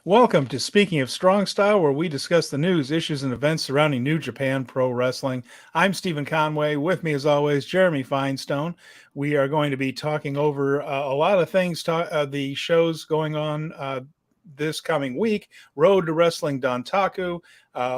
Welcome to Speaking of Strong Style, where we discuss the news, issues, and events surrounding New Japan Pro Wrestling. I'm Stephen Conway. With me, as always, Jeremy Finestone. We are going to be talking over a lot of things, the shows going on this coming week. Road to Wrestling Dontaku.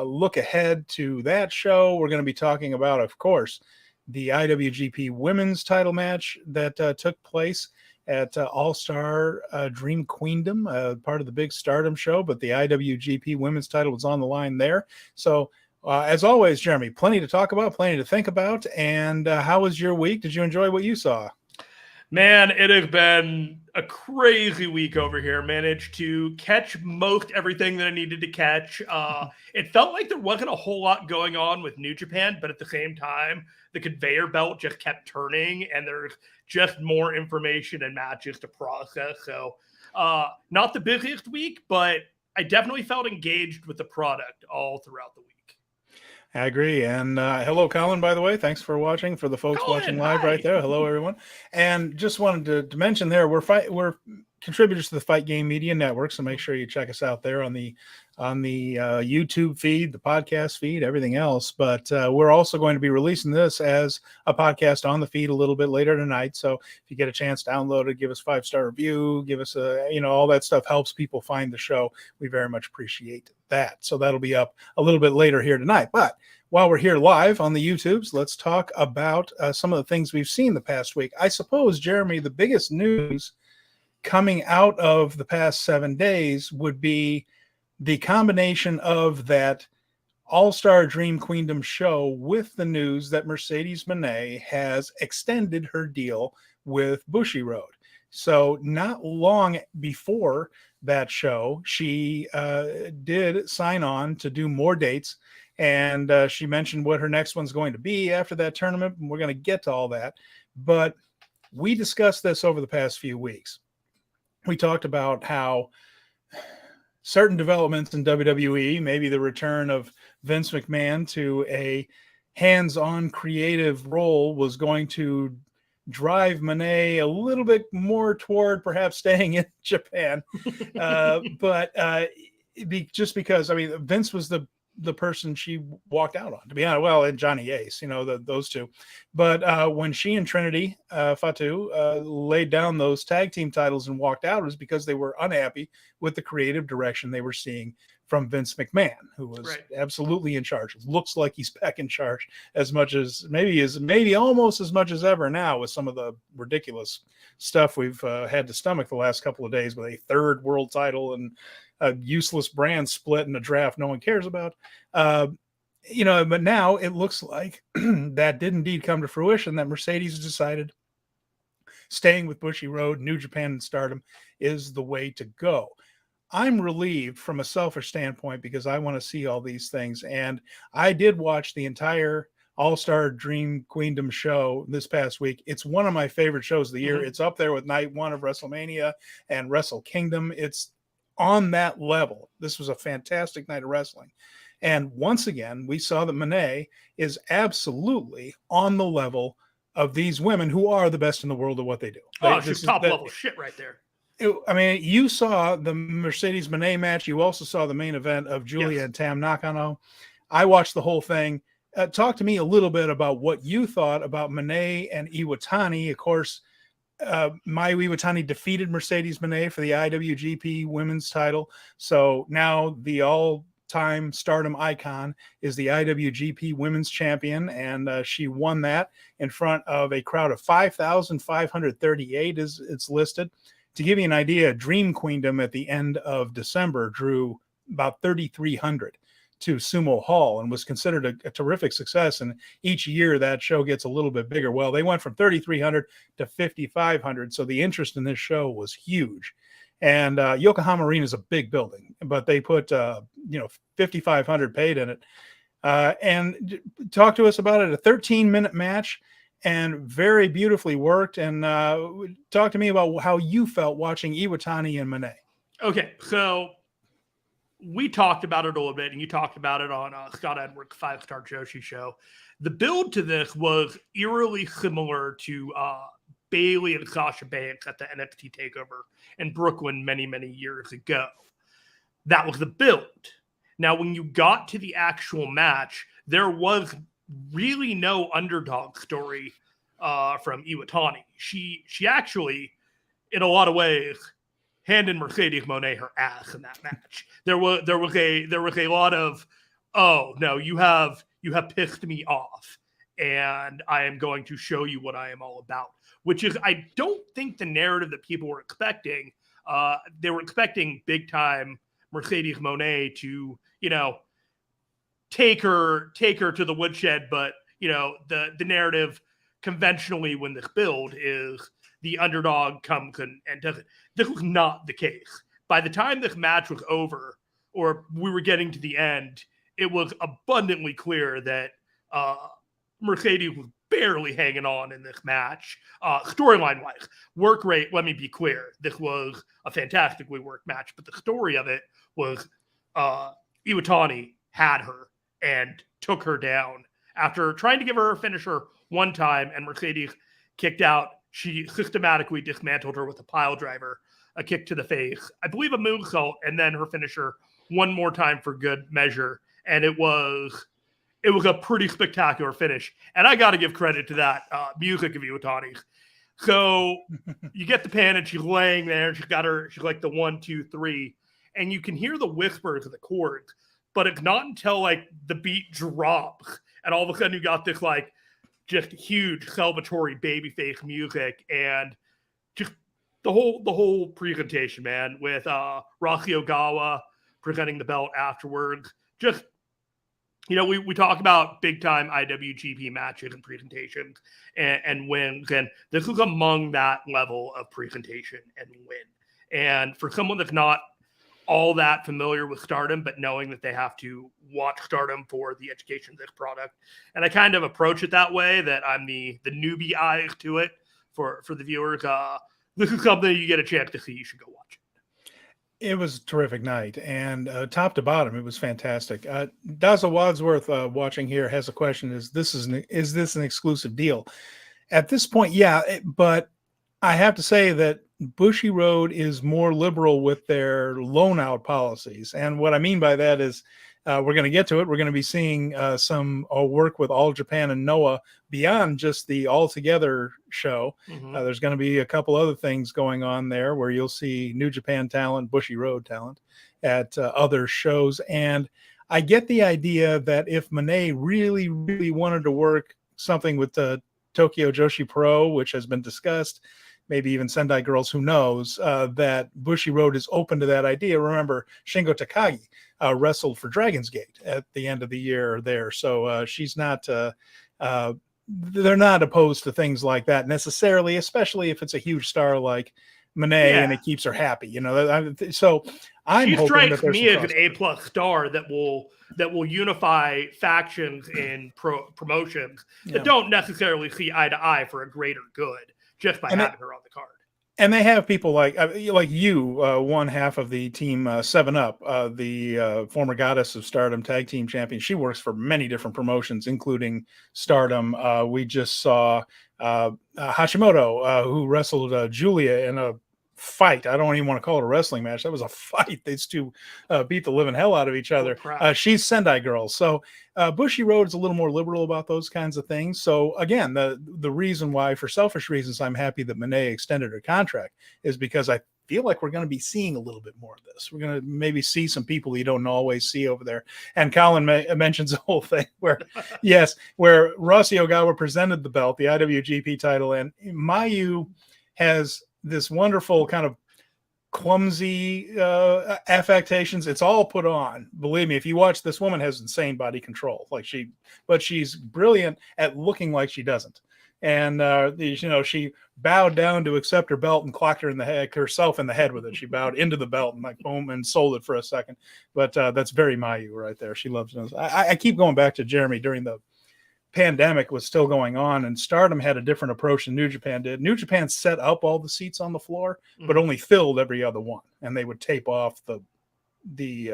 Look ahead to that show. We're going to be talking about, of course, the IWGP Women's title match that took place at All-Star Dream Queendom, part of the big Stardom show, but the IWGP Women's title was on the line there. So, as always, Jeremy, plenty to talk about, plenty to think about. And how was your week? Did you enjoy what you saw? Man, it has been a crazy week over here. Managed to catch most everything that I needed to catch. It felt like there wasn't a whole lot going on with New Japan, but at the same time, the conveyor belt just kept turning, and there's just more information and matches to process. So not the busiest week, but I definitely felt engaged with the product all throughout the week. I agree. And hello, Colin, by the way. Thanks for watching. For the folks watching live right there. Hello, everyone. And just wanted to mention there, we're contributors to the Fight Game Media Network, so make sure you check us out there on the YouTube feed, the podcast feed, everything else. But we're also going to be releasing this as a podcast on the feed a little bit later tonight. So if you get a chance, download it, give us 5-star review, give us all that stuff helps people find the show. We very much appreciate that. So that'll be up a little bit later here tonight. But while we're here live on the YouTubes, let's talk about some of the things we've seen the past week. I suppose, Jeremy, the biggest news coming out of the past 7 days would be the combination of that All-Star Dream Queendom show with the news that Mercedes Mone has extended her deal with Bushiroad. So not long before that show, she did sign on to do more dates, and she mentioned what her next one's going to be after that tournament, and we're going to get to all that. But we discussed this over the past few weeks. We talked about how certain developments in WWE, maybe the return of Vince McMahon to a hands-on creative role, was going to drive Moné a little bit more toward perhaps staying in Japan. Just because, Vince was the person she walked out on, to be honest. Well, and Johnny Ace, those two. But when she and Trinity Fatu laid down those tag team titles and walked out, it was because they were unhappy with the creative direction they were seeing from Vince McMahon, who was absolutely in charge. It looks like he's back in charge as much as maybe almost as much as ever now, with some of the ridiculous stuff we've had to stomach the last couple of days, with a third world title and a useless brand split in a draft no one cares about. But now it looks like that did indeed come to fruition, that Mercedes decided staying with Bushiroad, New Japan and Stardom is the way to go. I'm relieved from a selfish standpoint because I want to see all these things. And I did watch the entire All-Star Dream Queendom show this past week. It's one of my favorite shows of the year. It's up there with night one of WrestleMania and Wrestle Kingdom. It's on that level. This was a fantastic night of wrestling. And once again, we saw that Moné is absolutely on the level of these women who are the best in the world at what they do. She's top level shit right there. You saw the Mercedes Mone match. You also saw the main event of Julia and Tam Nakano. I watched the whole thing. Talk to me a little bit about what you thought about Moné and Iwatani. Of course, Mayu Iwatani defeated Mercedes Mone for the IWGP Women's title. So now the all-time Stardom icon is the IWGP Women's Champion, and she won that in front of a crowd of 5,538, as it's listed. To give you an idea, Dream Queendom at the end of December drew about 3,300 to Sumo Hall and was considered a terrific success. And each year that show gets a little bit bigger. Well, they went from 3,300 to 5,500. So the interest in this show was huge. And Yokohama Arena is a big building, but they put 5,500 paid in it. And talk to us about it. A 13-minute match, and very beautifully worked. And talk to me about how you felt watching Iwatani and Moné. Okay, so we talked about it a little bit, and you talked about it on Scott Edwards' 5-Star Joshi show. The build to this was eerily similar to Bayley and Sasha Banks at the NXT TakeOver in Brooklyn many, many years ago. that was the build. Now, when you got to the actual match, there was really no underdog story from Iwatani. She actually, in a lot of ways, handed Mercedes Mone her ass in that match. There was a lot of, oh no, you have pissed me off, and I am going to show you what I am all about. Which is, I don't think the narrative that people were expecting. They were expecting big time Mercedes Mone to, take her to the woodshed, but the narrative conventionally when this build is the underdog comes and does it. This was not the case. By the time this match was over, or we were getting to the end, it was abundantly clear that Mercedes was barely hanging on in this match. Storyline wise, work rate, let me be clear, this was a fantastically worked match, but the story of it was Iwatani had her and took her down after trying to give her a finisher one time, and Mercedes kicked out. She systematically dismantled her with a pile driver, a kick to the face, I believe a moonsault, and then her finisher one more time for good measure. And it was a pretty spectacular finish. And I got to give credit to that music of Iwatani's. So you get the pin, and she's laying there. She's like the 1, 2, 3, and you can hear the whispers of the chords, but it's not until like the beat drops, and all of a sudden you got this like just huge celebratory babyface music, and just the whole presentation, man, with Rocky Ogawa presenting the belt afterwards. Just, we talk about big time IWGP matches and presentations and wins, and this was among that level of presentation and win. And for someone that's not all that familiar with Stardom, but knowing that they have to watch Stardom for the education of this product, and I kind of approach it that way, that I'm the newbie eyes to it for the viewers. This is something you get a chance to see. You should go watch it. It was a terrific night, and top to bottom, it was fantastic. Daza Wadsworth, watching here, has a question: Is this an exclusive deal? At this point, yeah, but I have to say that Bushiroad is more liberal with their loan out policies, and what I mean by that is, we're going to get to it. We're going to be seeing some work with All Japan and Noah beyond just the All Together show. Mm-hmm. There's going to be a couple other things going on there where you'll see New Japan talent, Bushiroad talent at other shows. And I get the idea that if Moné really, really wanted to work something with the Tokyo Joshi Pro, which has been discussed, maybe even Sendai Girls, who knows, that Bushiroad is open to that idea. Remember, Shingo Takagi wrestled for Dragon's Gate at the end of the year there. So she's not, they're not opposed to things like that necessarily, especially if it's a huge star like Moné and it keeps her happy. So I'm she hoping strikes that me as an A+ star that will unify factions in promotions that don't necessarily see eye to eye for a greater good just by having her on the card. And they have people like you, one half of the team 7-Up, the former Goddess of Stardom tag team champion. She works for many different promotions, including Stardom. We just saw Hashimoto, who wrestled Julia in a fight. I don't even want to call it a wrestling match. That was a fight. These two beat the living hell out of each other. She's Sendai Girls. So Bushiroad is a little more liberal about those kinds of things. So again, the reason why, for selfish reasons, I'm happy that Moné extended her contract is because I feel like we're going to be seeing a little bit more of this. We're going to maybe see some people you don't always see over there. And Colin mentions the whole thing where, where Rossy Ogawa presented the belt, the IWGP title, and Mayu has this wonderful kind of clumsy affectations. It's all put on. Believe me, if you watch, this woman has insane body control. But she's brilliant at looking like she doesn't. And she bowed down to accept her belt and clocked herself in the head with it. She bowed into the belt and boom, and sold it for a second. But that's very Mayu right there. She loves it. I keep going back to Jeremy during the pandemic was still going on, and Stardom had a different approach than New Japan did. New Japan set up all the seats on the floor, but only filled every other one, and they would tape off the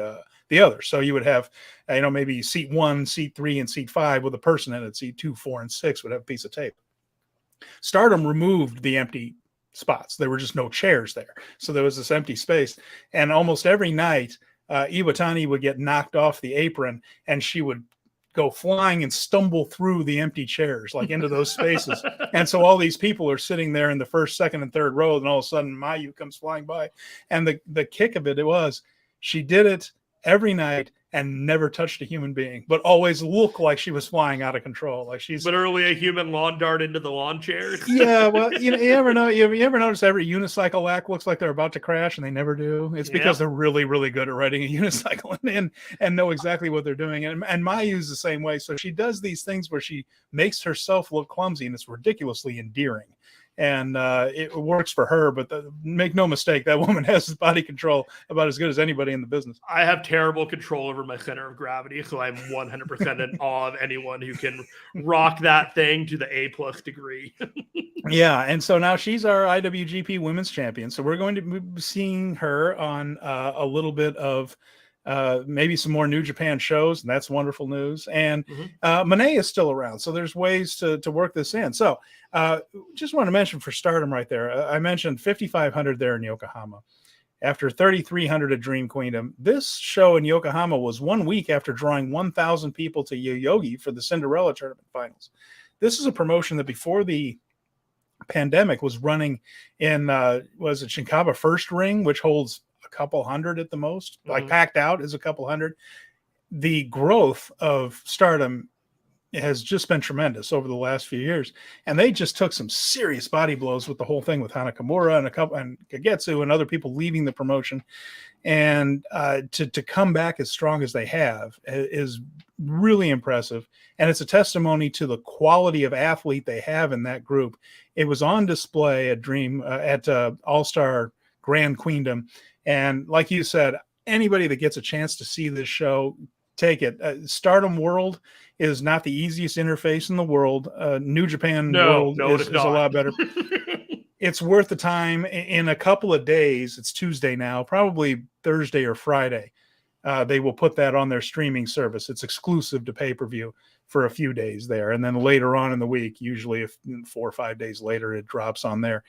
other. So you would have, maybe seat 1, seat 3, and seat 5 with a person in it. Seat 2, 4, and 6 would have a piece of tape. Stardom removed the empty spots. There were just no chairs there, so there was this empty space, and almost every night Iwatani would get knocked off the apron, and she would go flying and stumble through the empty chairs, like into those spaces. And so all these people are sitting there in the first, second, and third row, and all of a sudden Mayu comes flying by. And the kick of it was she did it every night and never touched a human being, but always looked like she was flying out of control. Like she's literally a human lawn dart into the lawn chairs. Yeah, well, you ever notice every unicycle act looks like they're about to crash and they never do? It's because they're really, really good at riding a unicycle and know exactly what they're doing. And Mayu's the same way. So she does these things where she makes herself look clumsy, and it's ridiculously endearing. And it works for her, but make no mistake, that woman has body control about as good as anybody in the business. I have terrible control over my center of gravity, so I'm 100% in awe of anyone who can rock that thing to the A+ degree. Yeah, and so now she's our IWGP Women's Champion. So we're going to be seeing her on a little bit of maybe some more New Japan shows, and that's wonderful news. And Moné is still around, so there's ways to work this in. So just want to mention for Stardom right there, I mentioned 5,500 there in Yokohama. After 3,300 at Dream Queendom, this show in Yokohama was 1 week after drawing 1,000 people to Yoyogi for the Cinderella Tournament Finals. This is a promotion that before the pandemic was running in, was it Shinkaba First Ring, which holds a couple hundred at the most, like packed out is a couple hundred. The growth of Stardom has just been tremendous over the last few years, and they just took some serious body blows with the whole thing with Hana Kimura and Kagetsu and other people leaving the promotion, and to come back as strong as they have is really impressive, and it's a testimony to the quality of athlete they have in that group. It was on display at All-Star Grand Queendom. And like you said, anybody that gets a chance to see this show, take it. Stardom World is not the easiest interface in the world. New Japan World is a lot better. It's worth the time. In a couple of days, it's Tuesday now, probably Thursday or Friday, they will put that on their streaming service. It's exclusive to pay-per-view for a few days there. And then later on in the week, usually 4 or 5 days later, it drops on there.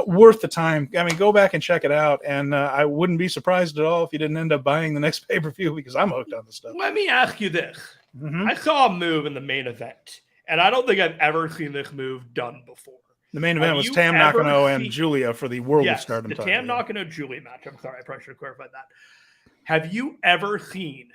Worth the time. I mean, go back and check it out. And I wouldn't be surprised at all if you didn't end up buying the next pay-per-view, because I'm hooked on the stuff. Let me ask you this. I saw a move in the main event, and I don't think I've ever seen this move done before. The main event was Tam Nakano and Julia for the World of Stardom title. The Tam Nakano Julia match. I'm sorry, I probably should have clarified that. Have you ever seen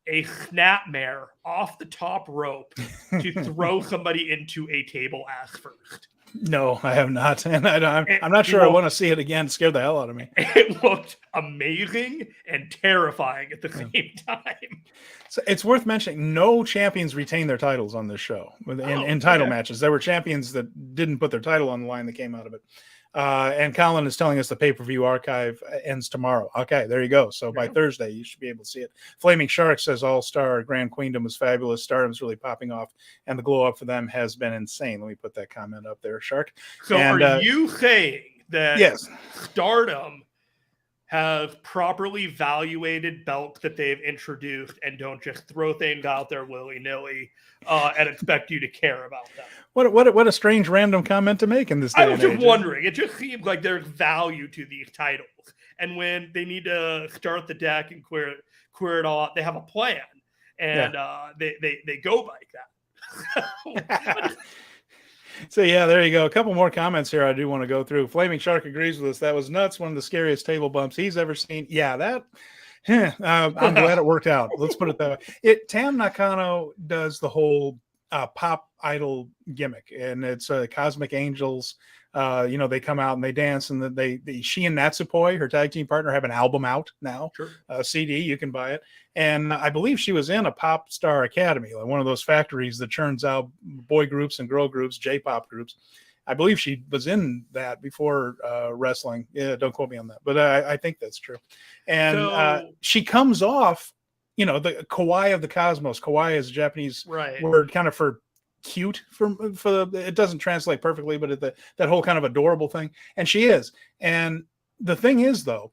a snapmare off the top rope to throw somebody into a table ass first? No, I have not. And I'm not sure I want to see it again. It scared the hell out of me. It looked amazing and terrifying at the same time. So it's worth mentioning, no champions retain their titles on this show in title matches. There were champions that didn't put their title on the line that came out of it. And Colin is telling us the pay-per-view archive ends tomorrow. Okay, there you go. So by Thursday, you should be able to see it. Flaming Shark says All-Star Grand Queendom was fabulous. Stardom's really popping off, and the glow-up for them has been insane. Let me put that comment up there, Shark. So are you saying that Stardom has properly evaluated belts that they've introduced and don't just throw things out there willy-nilly and expect you to care about them? What a strange random comment to make in this day. I was just wondering. It just seems like there's value to these titles, and when they need to start the deck and clear it all out, they have a plan, and they go like that. So yeah, there you go. A couple more comments here I do want to go through. Flaming Shark agrees with us. That was nuts. One of the scariest table bumps he's ever seen. Yeah, that. I'm glad it worked out. Let's put it that way. Tam Nakano does the whole pop idol gimmick, and it's Cosmic Angels. They come out and they dance, and she and Natsupoi, her tag team partner, have an album out now. Sure. CD, you can buy it. And I believe she was in a Pop Star Academy, like one of those factories that churns out boy groups and girl groups, J-pop groups. I believe she was in that before wrestling. Yeah, don't quote me on that, but I think that's true. And she comes off, the kawaii of the cosmos. Kawaii is a Japanese word kind of for cute, for it doesn't translate perfectly, but that whole kind of adorable thing. And she is. And the thing is, though,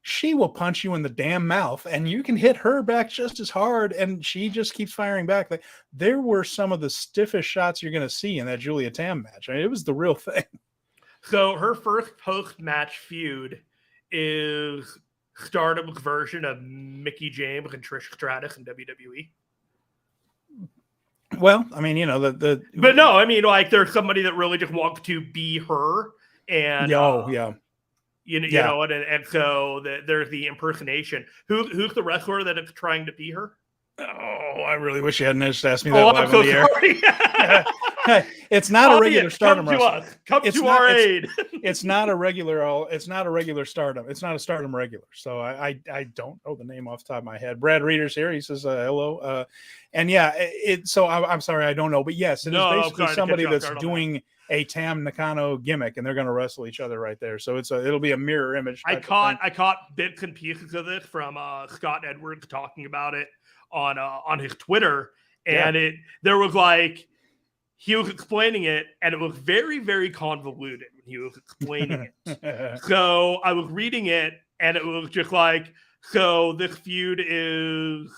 she will punch you in the damn mouth, and you can hit her back just as hard, and she just keeps firing back. There were some of the stiffest shots you're going to see in that Julia Tam match. I mean, it was the real thing. So her first post-match feud is Stardom's version of Mickie James and Trish Stratus in WWE? Well, I mean, but no, I mean, like, there's somebody that really just wants to be her, and yeah. You know, and so there's the impersonation. Who's the wrestler that is trying to be her? Oh, I really wish you hadn't just asked me that live so on the air. It's not a regular Stardom wrestler. Come to our aid. It's not a regular Stardom. It's not a Stardom regular. So I don't know the name off the top of my head. Brad Reeder's here. He says hello. And yeah, so I'm sorry, I don't know. But yes, it is basically somebody that's doing a Tam Nakano gimmick, and they're going to wrestle each other right there. So it'll be a mirror image. I caught bits and pieces of this from Scott Edwards talking about it on his Twitter, and there was like, he was explaining it, and it was very, very convoluted when he was explaining it. So I was reading it, and it was just like, so this feud is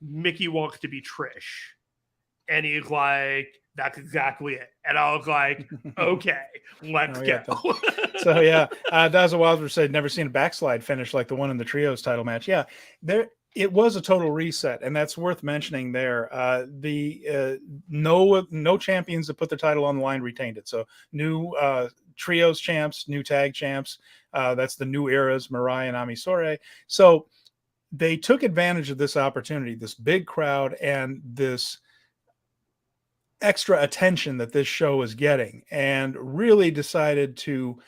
Mickie wants to be Trish, and he's like, that's exactly it. And I was like, okay, let's go. So yeah, Dazzle Wilder said never seen a backslide finish like the one in the trios title match. Yeah, it was a total reset, and that's worth mentioning there. No champions that put the title on the line retained it. So new trios champs, new tag champs. That's the new eras, Mirai and Ami Sourei. So they took advantage of this opportunity, this big crowd, and this extra attention that this show is getting, and really decided to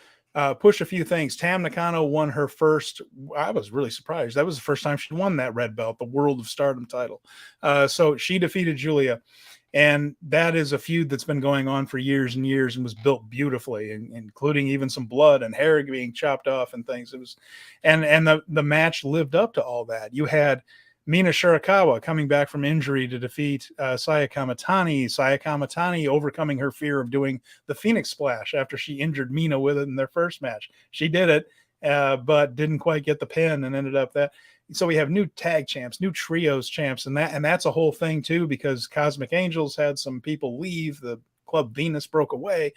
push a few things. Tam Nakano won her first. I was really surprised. That was the first time she won that red belt, the World of Stardom title. So she defeated Julia, and that is a feud that's been going on for years and years and was built beautifully, including even some blood and hair being chopped off and things. It was, and the match lived up to all that. You had Mina Shirakawa coming back from injury to defeat Saya Kamitani. Saya Kamitani overcoming her fear of doing the Phoenix Splash after she injured Mina with it in their first match. She did it, but didn't quite get the pin and ended up that. So we have new tag champs, new trios champs, and that's a whole thing too, because Cosmic Angels had some people leave. The Club Venus broke away.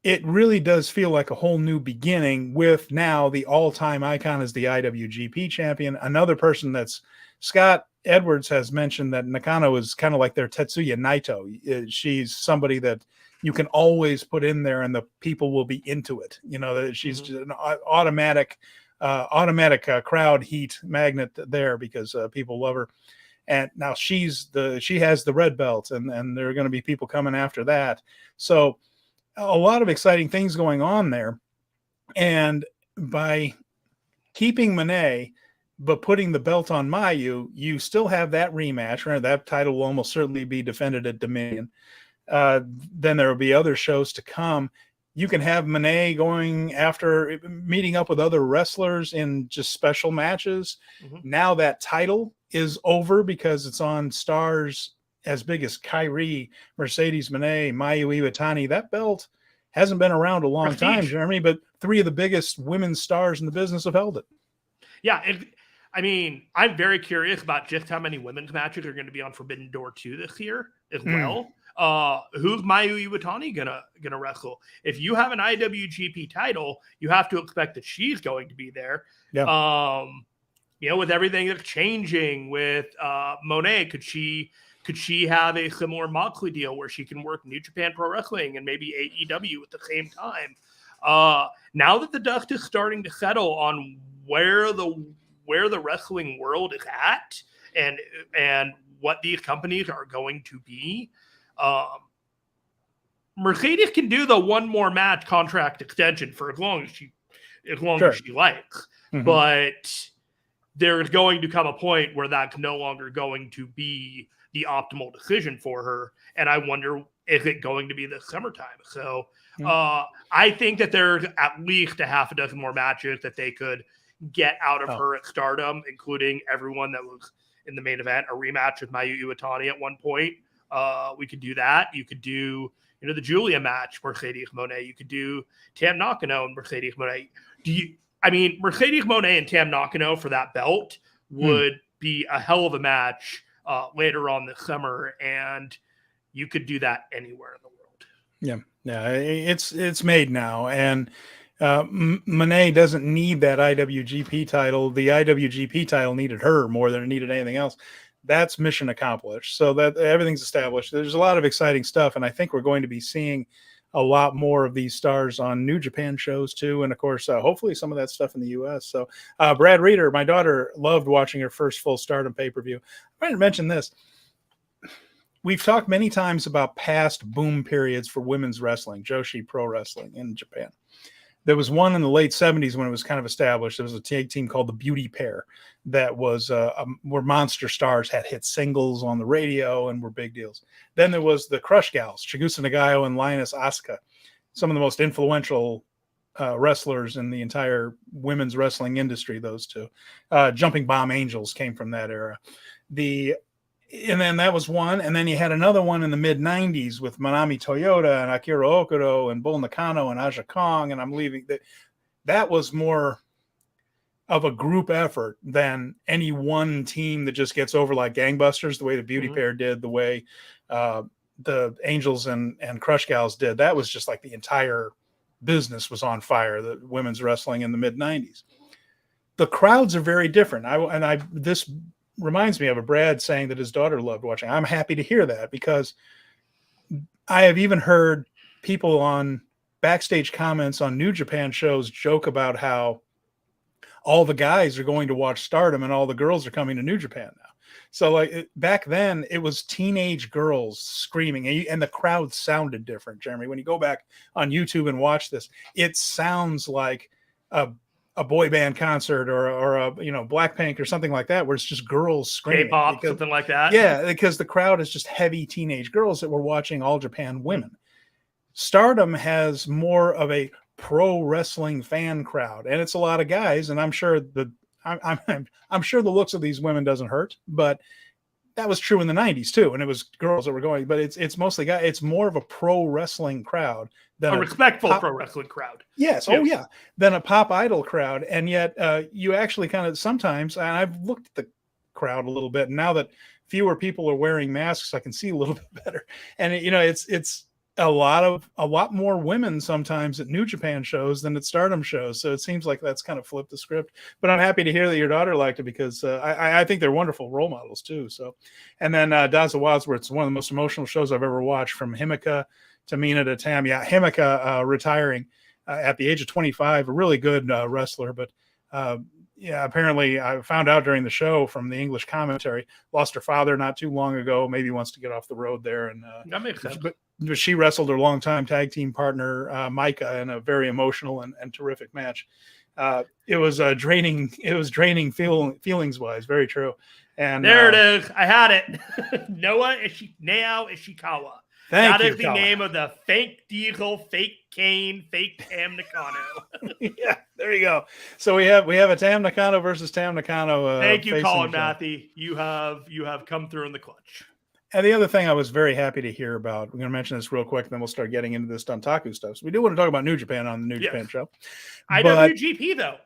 It really does feel like a whole new beginning, with now the all-time icon is the IWGP champion. Another person that's Scott Edwards has mentioned that Nakano is kind of like their Tetsuya Naito. She's somebody that you can always put in there and the people will be into it. You know, that she's just an automatic crowd heat magnet there, because people love her. And now she has the red belt, and there are going to be people coming after that. So a lot of exciting things going on there. And by keeping Moné but putting the belt on Mayu, you still have that rematch, right? That title will almost certainly be defended at Dominion. Then there will be other shows to come. You can have Moné going after meeting up with other wrestlers in just special matches. Now that title is over because it's on stars as big as Kyrie, Mercedes Mone, Mayu Iwatani. That belt hasn't been around a long time, Jeremy, but three of the biggest women's stars in the business have held it. Yeah, I mean, I'm very curious about just how many women's matches are going to be on Forbidden Door 2 this year as well. Who's Mayu Iwatani gonna wrestle? If you have an IWGP title, you have to expect that she's going to be there. Yeah. You know, with everything that's changing with Moné, could she have a similar Moxley deal where she can work New Japan Pro Wrestling and maybe AEW at the same time? Now that the dust is starting to settle on where the wrestling world is at and what these companies are going to be, Mercedes can do the one more match contract extension for as long as she likes. But there's going to come a point where that's no longer going to be the optimal decision for her. And I wonder, is it going to be this summertime? So I think that there's at least a half a dozen more matches that they could get out of her at Stardom, including everyone that was in the main event, a rematch with Mayu Iwatani at one point. We could do that. You could do, the Julia match, Mercedes Mone. You could do Tam Nakano and Mercedes Mone. Mercedes Mone and Tam Nakano for that belt would be a hell of a match later on this summer, and you could do that anywhere in the world. Yeah, it's made now, and Moné doesn't need that IWGP title. The IWGP title needed her more than it needed anything else. That's mission accomplished. So that everything's established. There's a lot of exciting stuff, and I think we're going to be seeing a lot more of these stars on New Japan shows too, and of course, hopefully some of that stuff in the U.S. So, Brad Reeder, my daughter, loved watching her first full Stardom pay-per-view. I might mention this. We've talked many times about past boom periods for women's wrestling, Joshi Pro Wrestling in Japan. There was one in the late 70s when it was kind of established. There was a tag team called the Beauty Pair that was where monster stars had hit singles on the radio and were big deals. Then there was the Crush Gals, Chigusa Nagayo and Lioness Asuka, some of the most influential wrestlers in the entire women's wrestling industry, those two. Jumping Bomb Angels came from that era. And then that was one. And then you had another one in the mid-90s with Manami Toyota and Akira Okudo and Bull Nakano and Aja Kong. And I'm leaving. That was more of a group effort than any one team that just gets over like gangbusters, the way the Beauty Pair did, the way the Angels and Crush Gals did. That was just like the entire business was on fire, the women's wrestling in the mid-90s. The crowds are very different. This reminds me of a Brad saying that his daughter loved watching. I'm happy to hear that, because I have even heard people on backstage comments on New Japan shows joke about how all the guys are going to watch Stardom and all the girls are coming to New Japan now. So like back then it was teenage girls screaming, and the crowd sounded different. Jeremy, when you go back on YouTube and watch this, it sounds like a boy band concert or a Blackpink or something like that, where it's just girls screaming. K-pop, something like that. Yeah, because the crowd is just heavy teenage girls that were watching All Japan women. Stardom has more of a pro wrestling fan crowd, and it's a lot of guys. And I'm sure I'm sure the looks of these women doesn't hurt, but that was true in the 90s too, and it was girls that were going. But it's mostly guys. It's more of a pro wrestling crowd than a respectful pro wrestling crowd. Yes. Oh yeah. Than a pop idol crowd. And yet you actually kind of sometimes, and I've looked at the crowd a little bit, and now that fewer people are wearing masks, I can see a little bit better. And it's a lot more women sometimes at New Japan shows than at Stardom shows. So it seems like that's kind of flipped the script. But I'm happy to hear that your daughter liked it, because I think they're wonderful role models too. So, and then Daza Wadsworth's one of the most emotional shows I've ever watched, from Himeka to Mina to Tam. Yeah, Himeka retiring at the age of 25, a really good wrestler. But apparently I found out during the show from the English commentary, lost her father not too long ago, maybe wants to get off the road there. And that makes sense. But she wrestled her longtime tag team partner, Micah, in a very emotional and terrific match. It was draining feelings wise. Very true. And there it is. I had it. Noah Ishikawa. That is the name of the fake Diesel, fake Kane, fake Tam Nakano. Yeah, there you go. So we have a Tam Nakano versus Tam Nakano. Thank you, Colin Matthey. You have come through in the clutch. And the other thing I was very happy to hear about, we're going to mention this real quick, and then we'll start getting into this Dontaku stuff. So we do want to talk about New Japan on the New Japan show. IWGP, though.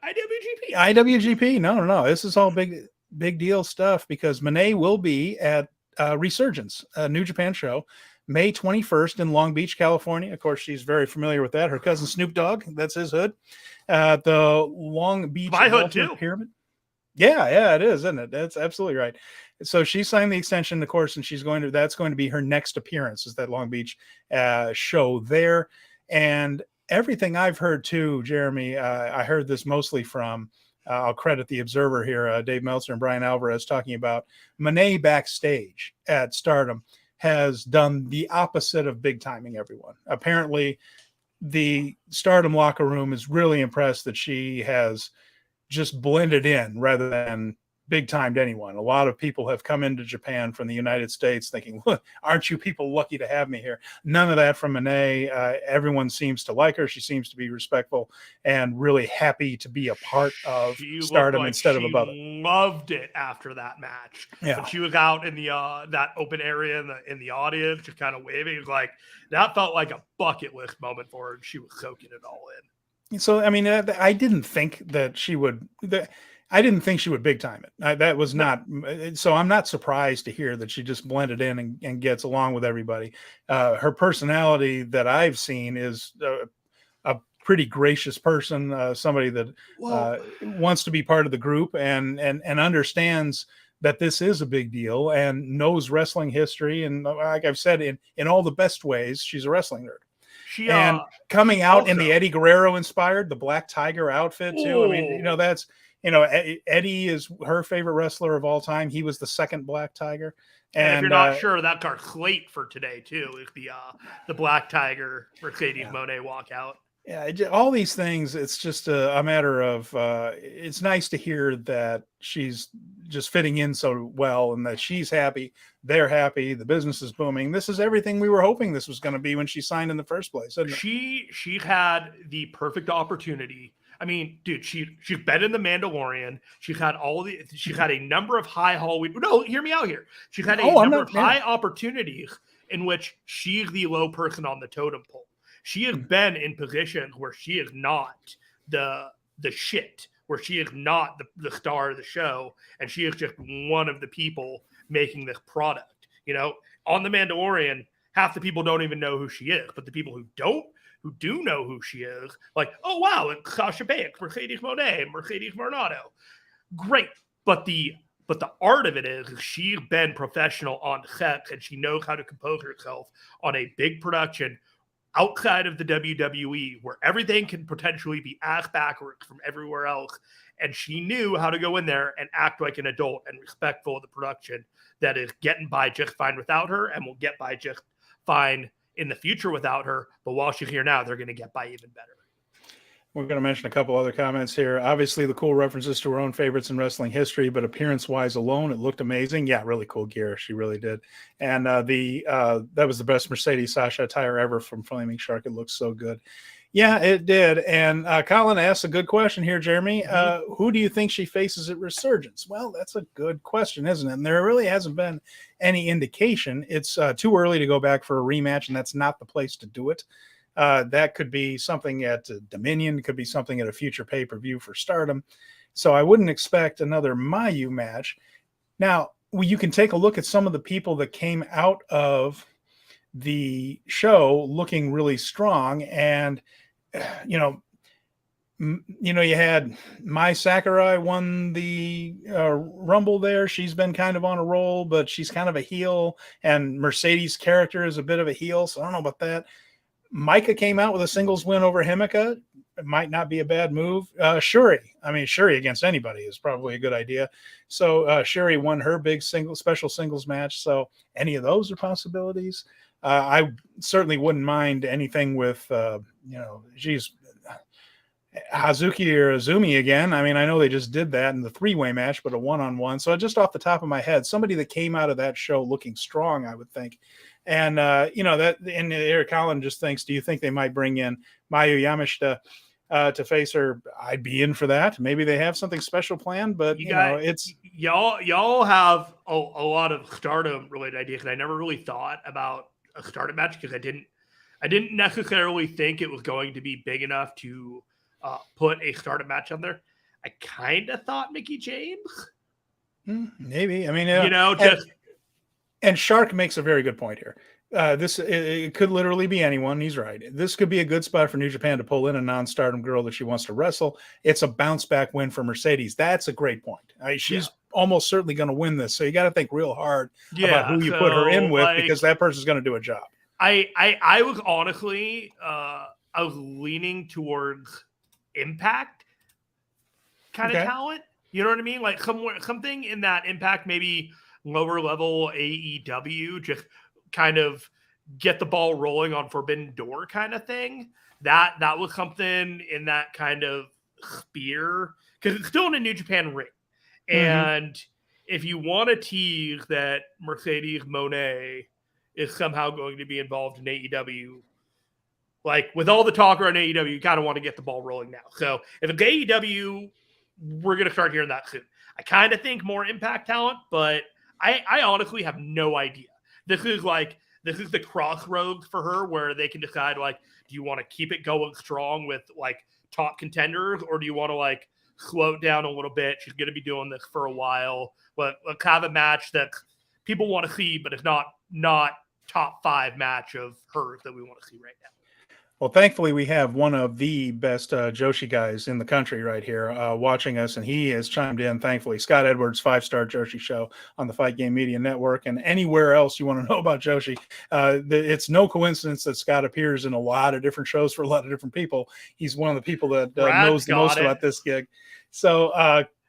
IWGP. No. This is all big deal stuff, because Moné will be at Resurgence, a New Japan show, May 21st in Long Beach, California. Of course, she's very familiar with that. Her cousin Snoop Dogg, that's his hood. The Long Beach Pyramid. Yeah, it is, isn't it? That's absolutely right. So she signed the extension, of course, and that's going to be her next appearance, is that Long Beach show there. And everything I've heard too, Jeremy, I heard this mostly from, I'll credit the Observer here, Dave Meltzer and Brian Alvarez, talking about Moné backstage at Stardom has done the opposite of big timing everyone. Apparently, the Stardom locker room is really impressed that she has just blended in rather than big timed anyone. A lot of people have come into Japan from the United States thinking, look, aren't you people lucky to have me here? None of that from Moné. Everyone seems to like her. She seems to be respectful and really happy to be a part of Stardom instead of above it. Loved it after that match. Yeah. When she was out in the that open area in the audience, just kind of waving. It was like, that felt like a bucket list moment for her, and she was soaking it all in. So, I mean, I didn't think that she would. I didn't think she would big time it. That was not. So I'm not surprised to hear that she just blended in and gets along with everybody. Her personality that I've seen is a pretty gracious person, somebody that wants to be part of the group and understands that this is a big deal and knows wrestling history. And like I've said, in all the best ways, she's a wrestling nerd. And coming out in the Eddie Guerrero inspired, the Black Tiger outfit too. I mean, that's, Eddie is her favorite wrestler of all time. He was the second Black Tiger. And if you're not sure, that car slate for today too is the Black Tiger Mercedes Mone walkout. Yeah, all these things, it's just a matter of, it's nice to hear that she's just fitting in so well and that she's happy, they're happy, the business is booming. This is everything we were hoping this was going to be when she signed in the first place. She had the perfect opportunity. I mean, dude, she's been in The Mandalorian. She's had a number of high Hollywood. No, hear me out here. She's had a number of high opportunities in which she's the low person on the totem pole. She has been in positions where she is not the shit, where she is not the star of the show, and she is just one of the people making this product. On The Mandalorian, half the people don't even know who she is, but the people who do know who she is, like, oh wow, it's Sasha Banks, Mercedes Mone, Mercedes Varnado. Great. But the art of it is she's been professional on set, and she knows how to compose herself on a big production outside of the WWE, where everything can potentially be asked backwards from everywhere else. And she knew how to go in there and act like an adult and respectful of the production that is getting by just fine without her and will get by just fine in the future without her. But while she's here now, they're going to get by even better. We're going to mention a couple other comments here. Obviously, the cool references to her own favorites in wrestling history, but appearance-wise alone, it looked amazing. Yeah, really cool gear. She really did. And that was the best Mercedes Sasha attire ever from Flaming Shark. It looks so good. Yeah, it did. And Colin asked a good question here, Jeremy. Who do you think she faces at Resurgence? Well, that's a good question, isn't it? And there really hasn't been any indication. It's too early to go back for a rematch, and that's not the place to do it. That could be something at Dominion, could be something at a future pay-per-view for Stardom. So I wouldn't expect another Mayu match. Now, you can take a look at some of the people that came out of the show looking really strong. And, you had Mai Sakurai won the Rumble there. She's been kind of on a roll, but she's kind of a heel. And Mercedes' character is a bit of a heel, so I don't know about that. Micah came out with a singles win over Himeka. It might not be a bad move. Shuri against anybody is probably a good idea. So Shuri won her big special singles match. So any of those are possibilities. I certainly wouldn't mind anything with, Hazuki or Azumi again. I mean, I know they just did that in the three-way match, but a one-on-one. So just off the top of my head, somebody that came out of that show looking strong, I would think. And, and Eric Collin just thinks, do you think they might bring in Mayu Yamashita to face her? I'd be in for that. Maybe they have something special planned, but it's y'all have a lot of Stardom related ideas. And I never really thought about a Stardom match because I didn't necessarily think it was going to be big enough to put a Stardom match on there. I kind of thought Mickie James. Maybe. I mean, and Shark makes a very good point here. It could literally be anyone. He's right. This could be a good spot for New Japan to pull in a non-Stardom girl that she wants to wrestle. It's a bounce back win for Mercedes. That's a great point. She's almost certainly going to win this. So you got to think real hard about who you put her in with, because that person's going to do a job. I was honestly, I was leaning towards Impact kind of talent. You know what I mean? Like something in that Impact, maybe lower level AEW, just kind of get the ball rolling on Forbidden Door kind of thing. That was something in that kind of spear, because it's still in a New Japan ring. And if you want to tease that Mercedes Mone is somehow going to be involved in AEW, like with all the talk around AEW, you kind of want to get the ball rolling now. So if it's AEW, we're going to start hearing that soon. I kind of think more Impact talent, but I honestly have no idea. This is the crossroads for her where they can decide, like, do you want to keep it going strong with like top contenders, or do you want to like slow it down a little bit? She's going to be doing this for a while, but let's have a match that people want to see, but it's not top 5 match of hers that we want to see right now. Well, thankfully, we have one of the best Joshi guys in the country right here watching us, and he has chimed in, thankfully. Scott Edwards, 5-Star Joshi Show on the Fight Game Media Network, and anywhere else you want to know about Joshi. It's no coincidence that Scott appears in a lot of different shows for a lot of different people. He's one of the people that knows the most about this gig. So,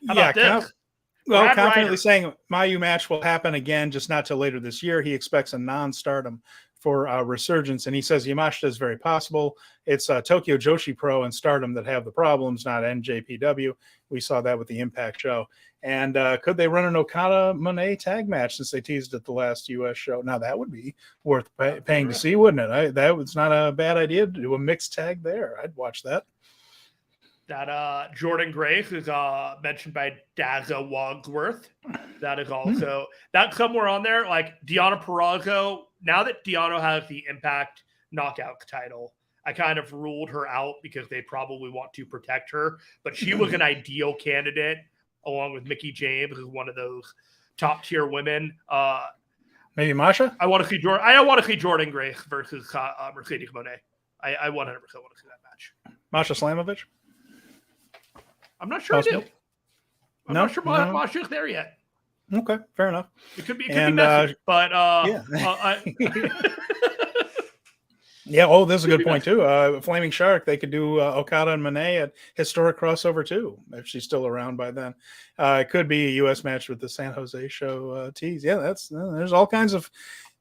confidently saying Mayu match will happen again, just not till later this year. He expects a non-stardom for Resurgence, and he says Yamashita is very possible. It's Tokyo Joshi Pro and Stardom that have the problems, not NJPW. We saw that with the Impact show. And could they run an Okada Moné tag match since they teased at the last US show? Now that would be worth paying to see, wouldn't it? That was not a bad idea to do a mixed tag there. I'd watch that. That Jordan Grace is mentioned by Daza Wadsworth. That is also that's somewhere on there. Like Deonna Purrazzo. Now that Deonna has the Impact Knockout title, I kind of ruled her out because they probably want to protect her. But she was an ideal candidate, along with Mickie James, who's one of those top tier women. Maybe Masha. I want to see Jordan. I want to see Jordan Grace versus Mercedes Mone. I 100% want to see that match. Masha Slamovich. I'm not sure I do. I'm not sure Masha's there yet. Okay, fair enough. It could be messy, but yeah. Yeah, this is a good point too. Flaming Shark, they could do Okada and Moné at Historic Crossover too, if she's still around by then. It could be a U.S. match with the San Jose show tease. Yeah, there's all kinds of,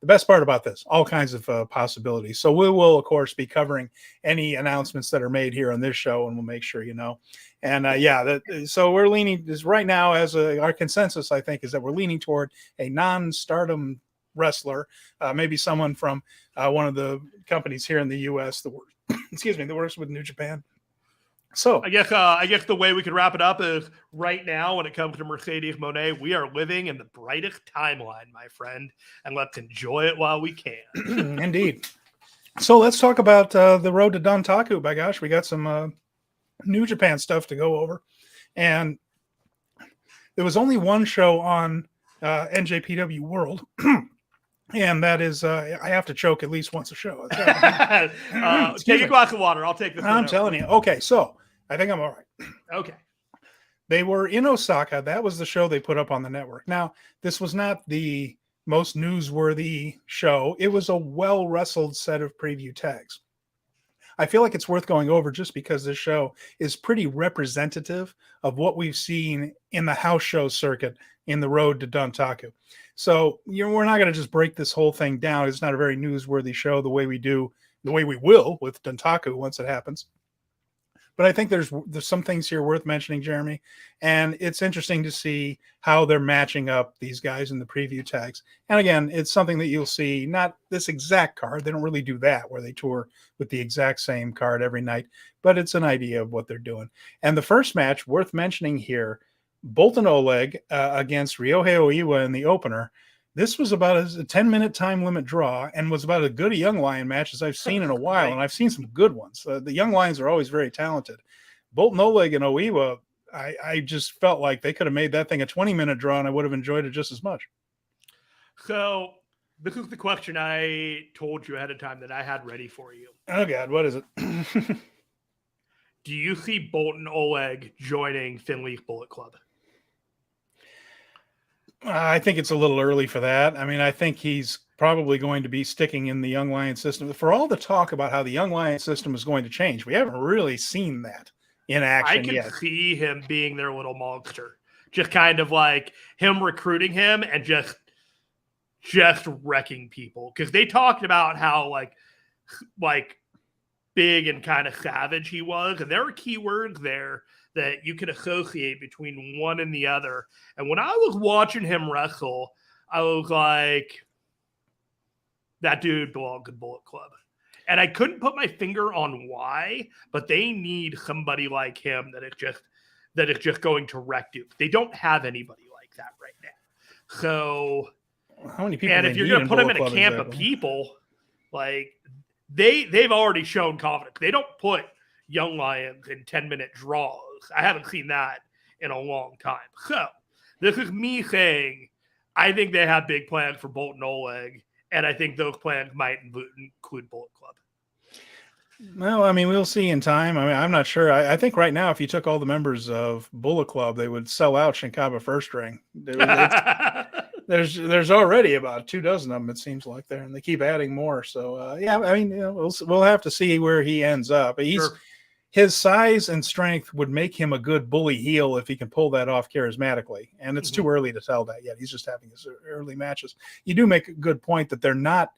the best part about this, all kinds of possibilities. So we will, of course, be covering any announcements that are made here on this show, and we'll make sure you know. And so we're leaning, right now, as our consensus, I think, is that we're leaning toward a non-stardom wrestler, maybe someone from one of the companies here in the U.S. that works with New Japan. So I guess the way we could wrap it up is right now, when it comes to Mercedes Mone, we are living in the brightest timeline, my friend, and let's enjoy it while we can. Indeed. So let's talk about the road to Dontaku. By gosh, we got some New Japan stuff to go over, and there was only one show on NJPW World. And that is, I have to choke at least once a show. Take a glass of water. I'll take this. I'm telling you. Okay, so I think I'm all right. Okay. They were in Osaka. That was the show they put up on the network. Now, this was not the most newsworthy show. It was a well-wrestled set of preview tags. I feel like it's worth going over just because this show is pretty representative of what we've seen in the house show circuit in the road to Dontaku. So we're not going to just break this whole thing down. It's not a very newsworthy show the way we will with Dontaku once it happens. But I think there's some things here worth mentioning, Jeremy. And it's interesting to see how they're matching up these guys in the preview tags. And again, it's something that you'll see, not this exact card. They don't really do that where they tour with the exact same card every night. But it's an idea of what they're doing. And the first match worth mentioning here, Boltin Oleg against Ryohei Oiwa in the opener. This was about a 10-minute time limit draw and was about as good a Young Lion match as I've seen in a while, and I've seen some good ones. The Young Lions are always very talented. Boltin Oleg and Oiwa, I just felt like they could have made that thing a 20-minute draw, and I would have enjoyed it just as much. So this is the question I told you ahead of time that I had ready for you. Oh, God, what is it? Do you see Boltin Oleg joining Finley's Bullet Club? I think it's a little early for that. I mean, I think he's probably going to be sticking in the Young Lion system. For all the talk about how the Young Lion system is going to change, we haven't really seen that in action yet. I can see him being their little monster. Just kind of like him recruiting him and just wrecking people. Because they talked about how like big and kind of savage he was. And there were keywords there that you could associate between one and the other. And when I was watching him wrestle, I was like, that dude belongs in Bullet Club. And I couldn't put my finger on why, but they need somebody like him that is just going to wreck dudes. They don't have anybody like that right now. So, how many people? And if you're going to put him in a camp of people, like they've already shown confidence. They don't put Young Lions in 10-minute draws. I haven't seen that in a long time. So this is me saying I think they have big plans for Boltin Oleg, and I think those plans might include Bullet Club. Well, I mean, we'll see in time. I mean, I'm not sure. I think right now, if you took all the members of Bullet Club, they would sell out Shinkaba First Ring. There's already about 24 of them. It seems like there, and they keep adding more. So yeah, I mean, we'll have to see where he ends up. His size and strength would make him a good bully heel if he can pull that off charismatically. And it's too early to tell that yet. He's just having his early matches. You do make a good point that they're not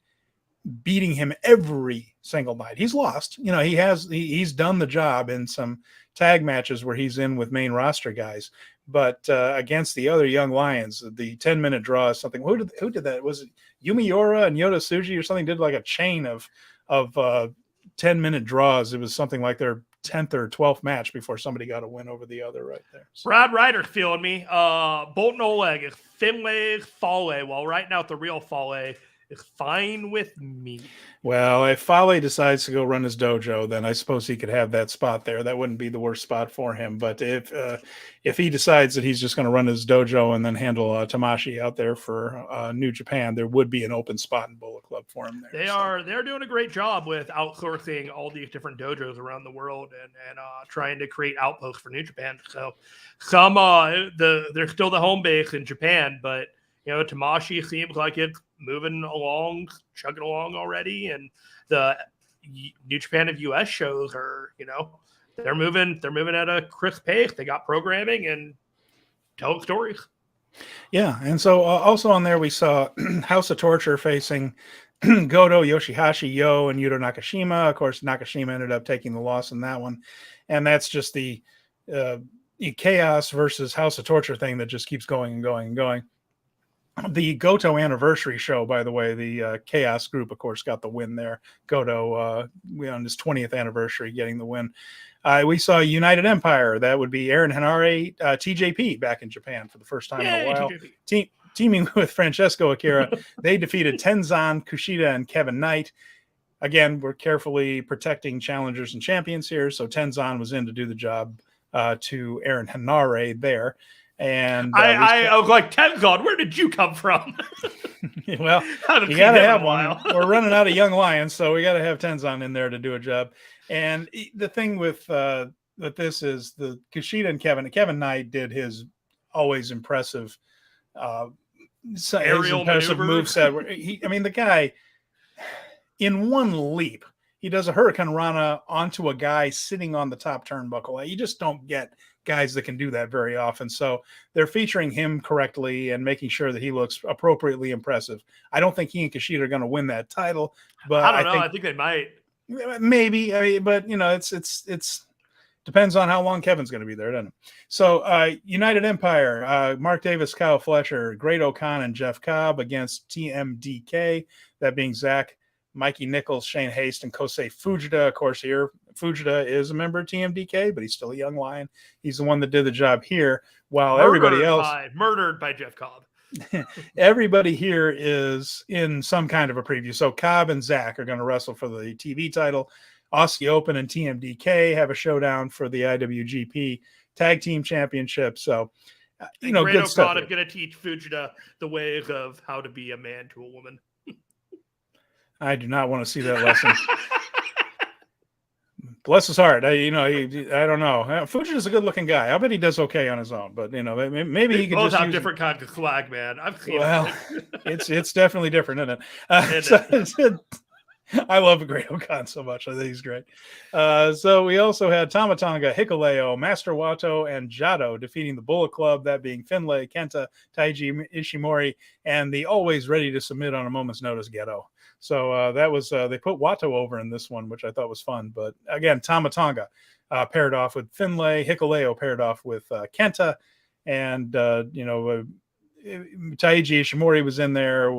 beating him every single night. He's lost. He's done the job in some tag matches where he's in with main roster guys. But against the other young lions, the 10-minute draw is something. Who did that? Was it Yumiura and Yota Tsuji or something? Did like a chain of 10-minute draws. It was something like their 10th or 12th match before somebody got a win over the other right there. So. Brad Ryder's feeling me. Boltin Oleg is Finlay Fale. Well, right now the real Fale is fine with me. Well, if Fale decides to go run his dojo, then I suppose he could have that spot there. That wouldn't be the worst spot for him. But if he decides that he's just going to run his dojo and then handle Tamashi out there for New Japan, there would be an open spot in Bullet Club for him there. They're doing a great job with outsourcing all these different dojos around the world and trying to create outposts for New Japan. So some they're still the home base in Japan, but Tamashi seems like it's moving along, chugging along already, and the New Japan and US shows are, they're moving at a crisp pace. They got programming and telling stories. Yeah, and so also on there we saw House of Torture facing Goto, Yoshihashi, Yo, and Yuto Nakashima. Of course, Nakashima ended up taking the loss in that one, and that's just the Chaos versus House of Torture thing that just keeps going and going and going. The Goto anniversary show, by the way, the Chaos group, of course, got the win there. Goto on his 20th anniversary getting the win. We saw United Empire. That would be Aaron Henare, TJP back in Japan for the first time in a while. Teaming with Francesco Akira, they defeated Tenzan, Kushida, and Kevin Knight. Again, we're carefully protecting challengers and champions here. So Tenzan was in to do the job to Aaron Henare there. And I was like, Tenzan, where did you come from? Well, you got to have one. We're running out of young lions, so we got to have Tenzan in there to do a job. And the thing with this is the Kushida and Kevin Knight did his always impressive aerial moveset. The guy in one leap, he does a Hurricane Rana onto a guy sitting on the top turnbuckle. You just don't get guys that can do that very often. So they're featuring him correctly and making sure that he looks appropriately impressive. I don't think he and Kushida are going to win that title, but I don't know. I think they might. Maybe. But it's depends on how long Kevin's going to be there, doesn't it? So United Empire, Mark Davis, Kyle Fletcher, Great O'Con, and Jeff Cobb against TMDK, that being Zach, Mikey Nichols, Shane Haste, and Kosei Fujita. Of course, here Fujita is a member of TMDK, but he's still a young lion. He's the one that did the job here, while everybody else murdered by Jeff Cobb. Everybody here is in some kind of a preview. So Cobb and Zach are going to wrestle for the TV title. Aussie Open and TMDK have a showdown for the IWGP Tag Team Championship. So, good stuff. I'm going to teach Fujita the ways of how to be a man to a woman. I do not want to see that lesson. Bless his heart. I don't know. Fujita's a good-looking guy. I bet he does okay on his own. But maybe he could both just have different kinds of swag, man. it's definitely different, isn't it? I love Great O'Con so much. I think he's great. So we also had Tamatanga, Hikuleo, Master Wato, and Jado defeating the Bullet Club, that being Finlay, Kenta, Taiji Ishimori, and the always ready to submit on a moment's notice Geto. So that was they put Wato over in this one, which I thought was fun. But again, Tamatanga paired off with Finlay, Hikuleo paired off with Kenta, and Taiji Ishimori was in there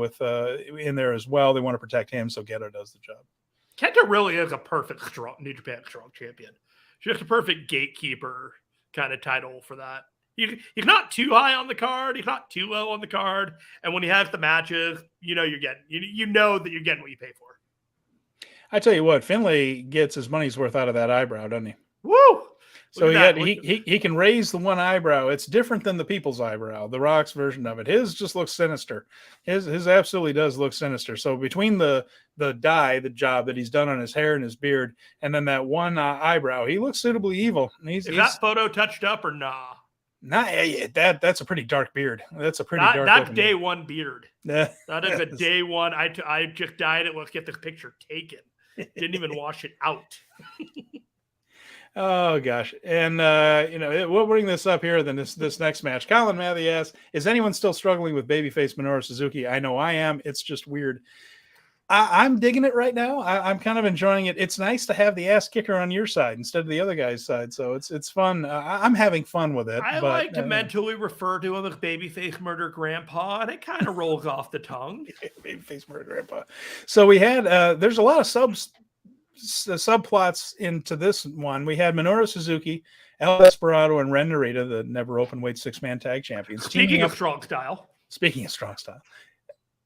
as well. They want to protect him, so Geto does the job. Kenta really is a perfect New Japan Strong Champion. Just a perfect gatekeeper kind of title for that. He's not too high on the card. He's not too low on the card. And when he has the matches, you're getting, you know that you're getting what you pay for. I tell you what, Finlay gets his money's worth out of that eyebrow, doesn't he? Woo! So he can raise the one eyebrow. It's different than the people's eyebrow, the Rock's version of it. His just looks sinister. His absolutely does look sinister. So between the job that he's done on his hair and his beard, and then that one eyebrow, he looks suitably evil. Is that photo touched up or nah? Nah, that's a pretty dark beard. That's a pretty dark. That's day one beard. That is a day one. I just dyed it. Let's get this picture taken. Didn't even wash it out. Oh gosh, and we'll bring this up here. Then this next match, Colin Matthew asks, "Is anyone still struggling with babyface Minoru Suzuki?" I know I am. It's just weird. I'm digging it right now. I'm kind of enjoying it. It's nice to have the ass kicker on your side instead of the other guy's side. So it's fun. I'm having fun with it. I like to mentally refer to him as babyface murder grandpa, and it kind of rolls off the tongue. Babyface murder grandpa. So we had there's a lot of subplots into this one. We had Minoru Suzuki, El Desperado, and Ren Narita, the never open weight 6-man tag champions. Speaking of strong style,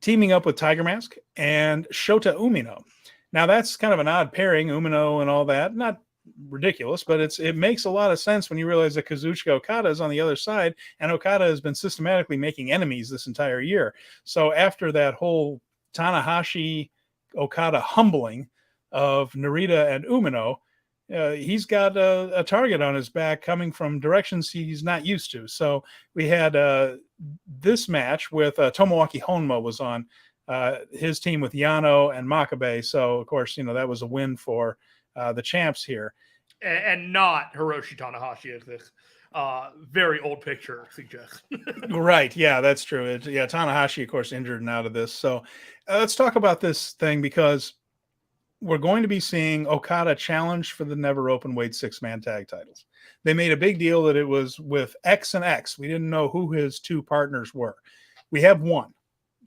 teaming up with Tiger Mask and Shota Umino. Now that's kind of an odd pairing, Umino and all that. Not ridiculous, but it makes a lot of sense when you realize that Kazuchika Okada is on the other side, and Okada has been systematically making enemies this entire year. So after that whole Tanahashi Okada humbling of Narita and Umino, he's got a target on his back coming from directions he's not used to. So we had this match with Tomoaki Honma was on his team with Yano and Makabe. So, of course, that was a win for the champs here. And not Hiroshi Tanahashi, as this very old picture suggests. Right. Yeah, that's true. Tanahashi, of course, injured and out of this. So let's talk about this thing, because we're going to be seeing Okada challenge for the never open weight 6-man tag titles. They made a big deal that it was with X and X. We didn't know who his two partners were. We have one.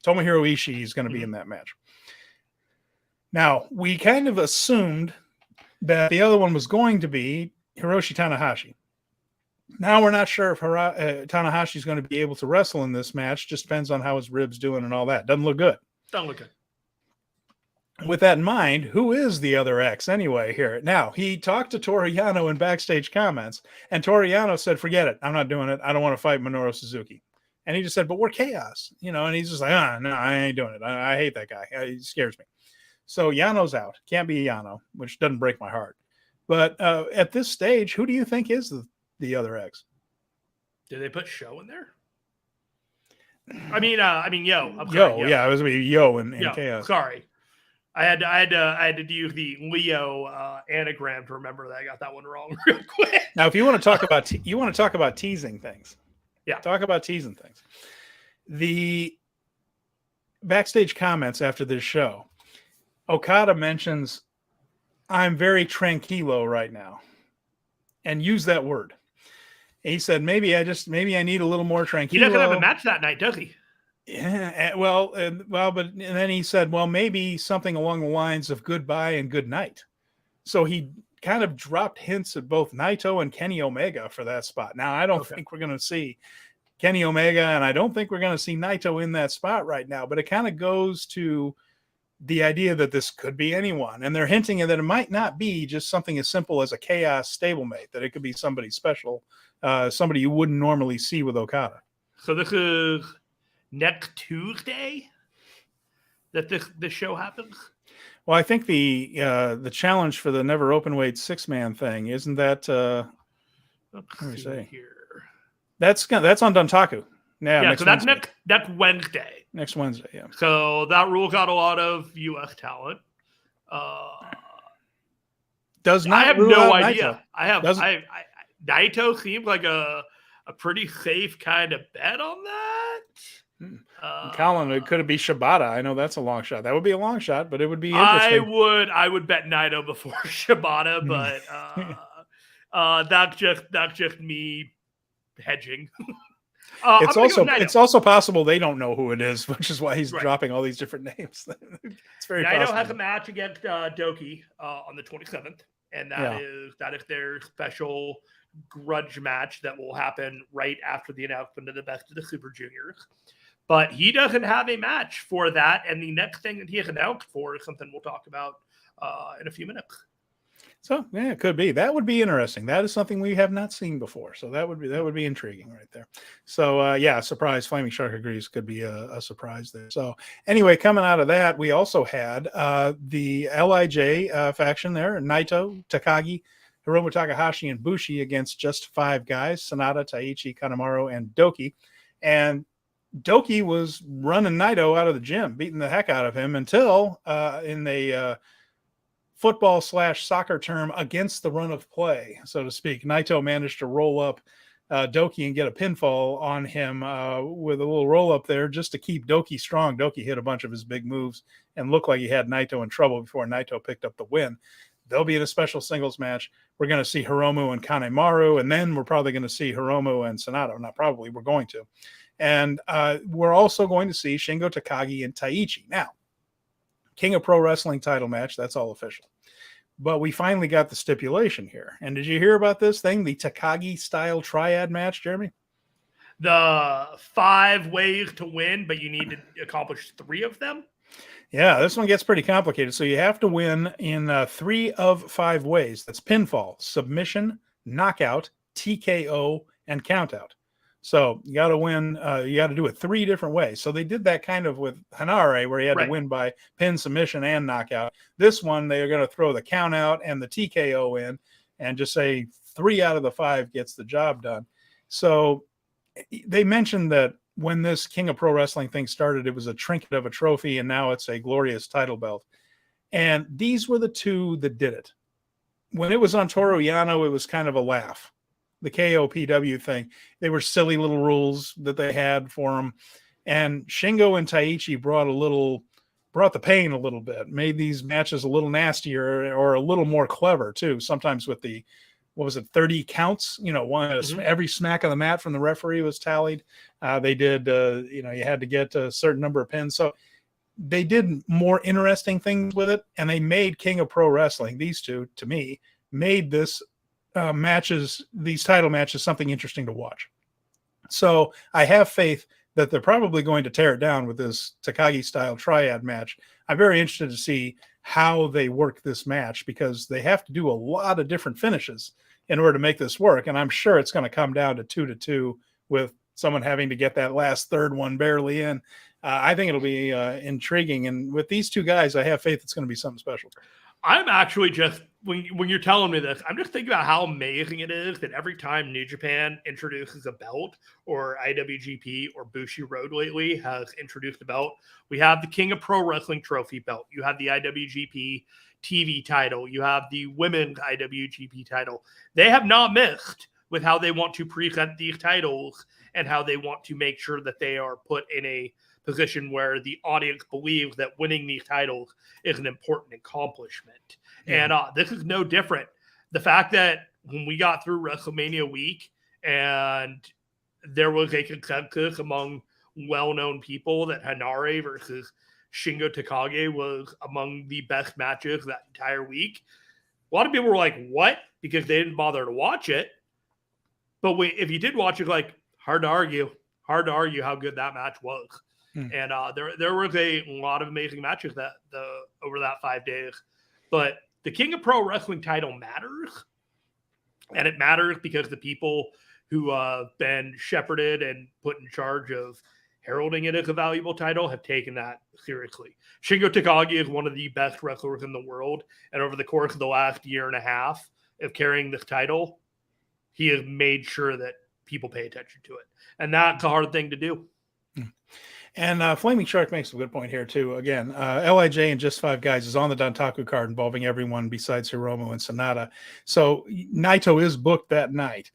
Tomohiro Ishii is going to be in that match. Now, we kind of assumed that the other one was going to be Hiroshi Tanahashi. Now we're not sure if Tanahashi is going to be able to wrestle in this match. Just depends on how his ribs doing and all that. Doesn't look good. With that in mind, who is the other X anyway here? Now, he talked to Toru Yano in backstage comments, and Toru Yano said, forget it. I'm not doing it. I don't want to fight Minoru Suzuki. And he just said, but we're chaos. And he's just like, no, I ain't doing it. I hate that guy. He scares me. So Yano's out. Can't be Yano, which doesn't break my heart. But at this stage, who do you think is the other X? Did they put Show in there? I mean, Yo. I'm sorry, Yo. Yeah, it was Yo in Chaos. Sorry. I had to use the Leo anagram to remember that. I got that one wrong real quick. Now, if you want to talk about teasing things, talk about teasing things. The backstage comments after this show, Okada mentions, "I'm very tranquilo right now," and use that word. He said, maybe I need a little more tranquilo. He doesn't have a match that night, does he? Yeah, but then he said, well, maybe something along the lines of goodbye and good night. So he kind of dropped hints at both Naito and Kenny Omega for that spot. Now, I don't think we're going to see Kenny Omega, and I don't think we're going to see Naito in that spot right now, but it kind of goes to the idea that this could be anyone. And they're hinting that it might not be just something as simple as a Chaos stablemate, that it could be somebody special, somebody you wouldn't normally see with Okada. So this is next Tuesday that this show happens? Well, I think the challenge for the never open weight 6-man thing, isn't that let me see here. That's on Dontaku. Yeah, so that's next Wednesday. Next Wednesday, yeah. So that rules out a lot of US talent. Does not I have rule no out idea. Naito. Naito seems like a pretty safe kind of bet on that. Colin, it could be Shibata. I know that's a long shot. That would be a long shot, but it would be interesting. I would bet Naito before Shibata, but that's just me hedging. It's also possible they don't know who it is, which is why he's dropping all these different names. It's very Naito possible. has a match against Doki on the 27th, and that is their special grudge match that will happen right after the announcement of the Best of the Super Juniors. But he doesn't have a match for that, and the next thing that he has announced for is something we'll talk about in a few minutes. So yeah, it could be. That would be interesting. That is something we have not seen before. So that would be intriguing right there. So yeah, surprise. Flaming Shark agrees. Could be a surprise there. So anyway, coming out of that, we also had the LIJ faction there: Naito, Takagi, Hiromu Takahashi, and Bushi against just 5 guys: Sanada, Taichi, Kanemaru, and Doki. And Doki was running Naito out of the gym, beating the heck out of him until in the football/soccer term, against the run of play, so to speak, Naito managed to roll up Doki and get a pinfall on him with a little roll up there just to keep Doki strong. Doki hit a bunch of his big moves and looked like he had Naito in trouble before Naito picked up the win. They'll be in a special singles match. We're going to see Hiromu and Kanemaru, and then we're probably going to see Hiromu and Sanada. Not probably, we're going to. And we're also going to see Shingo, Takagi, and Taichi. Now, King of Pro Wrestling title match, that's all official. But we finally got the stipulation here. And did you hear about this thing, the Takagi style triad match, Jeremy? The 5 ways to win, but you need to accomplish 3 of them? Yeah, this one gets pretty complicated. So you have to win in 3 of 5 ways. That's pinfall, submission, knockout, TKO, and countout. So you got to win. You got to do it 3 different ways. So they did that kind of with Hanare, where he had to win by pin, submission, and knockout. This one, they are going to throw the count out and the TKO in, and just say 3 out of the 5 gets the job done. So they mentioned that when this King of Pro Wrestling thing started, it was a trinket of a trophy, and now it's a glorious title belt. And these were the 2 that did it. When it was on Toru Yano, it was kind of a laugh. The KOPW thing, they were silly little rules that they had for them. And Shingo and Taichi brought the pain a little bit, made these matches a little nastier or a little more clever too. Sometimes with the, 30 counts, every smack of the mat from the referee was tallied. They did, you had to get a certain number of pins. So they did more interesting things with it, and they made King of Pro Wrestling, these 2, to me, made this these title matches, something interesting to watch. So I have faith that they're probably going to tear it down with this Takagi style triad match. I'm very interested to see how they work this match, because they have to do a lot of different finishes in order to make this work. And I'm sure it's going to come down to 2-2 with someone having to get that last third one barely in. I think it'll be intriguing. And with these 2 guys, I have faith it's going to be something special. I'm actually just, when you're telling me this, I'm just thinking about how amazing it is that every time New Japan introduces a belt, or IWGP or Bushi Road lately has introduced a belt, we have the King of Pro Wrestling trophy belt. You have the IWGP TV title. You have the women's IWGP title. They have not missed with how they want to present these titles and how they want to make sure that they are put in a position where the audience believes that winning these titles is an important accomplishment. And this is no different. The fact that when we got through WrestleMania week and there was a consensus among well-known people that Hanare versus Shingo Takagi was among the best matches that entire week, a lot of people were like, what? Because they didn't bother to watch it. But if you did watch it, hard to argue how good that match was. And there was a lot of amazing matches over that 5 days. But the King of Pro Wrestling title matters. And it matters because the people who have been shepherded and put in charge of heralding it as a valuable title have taken that seriously. Shingo Takagi is one of the best wrestlers in the world. And over the course of the last year and a half of carrying this title, he has made sure that people pay attention to it. And that's a hard thing to do. And Flaming Shark makes a good point here, too. Again, LIJ and Just 5 Guys is on the Dontaku card involving everyone besides Hiromu and Sanada. So Naito is booked that night.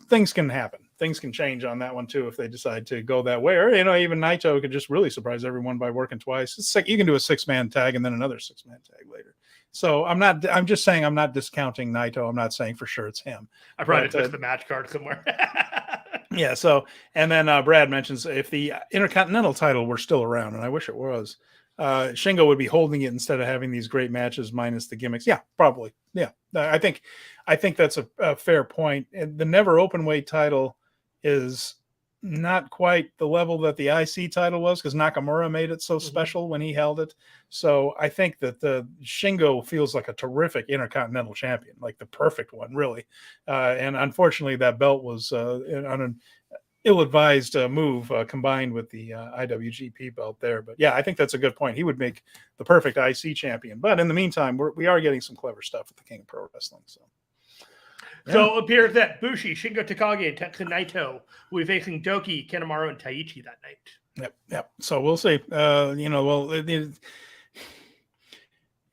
Things can happen. Things can change on that one, too, if they decide to go that way. Or, even Naito could just really surprise everyone by working twice. It's like you can do a 6-man tag and then another 6-man tag later. So I'm just saying I'm not discounting Naito. I'm not saying for sure it's him. I probably took the match card somewhere. Yeah. So, and then Brad mentions if the Intercontinental title were still around, and I wish it was, Shingo would be holding it instead of having these great matches minus the gimmicks. Yeah, probably. Yeah. I think that's a fair point. And the never open weight title is not quite the level that the IC title was, because Nakamura made it so special when he held it. So I think that the Shingo feels like a terrific Intercontinental Champion, like the perfect one, really. And unfortunately, that belt was on an ill-advised move combined with the IWGP belt there. But yeah, I think that's a good point. He would make the perfect IC champion. But in the meantime, we are getting some clever stuff with the King of Pro Wrestling. So. Yeah. So it appears that Bushi, Shingo Takagi, and Tetsuya Naito will be facing Doki, Kanemaru, and Taichi that night. Yep. So we'll see.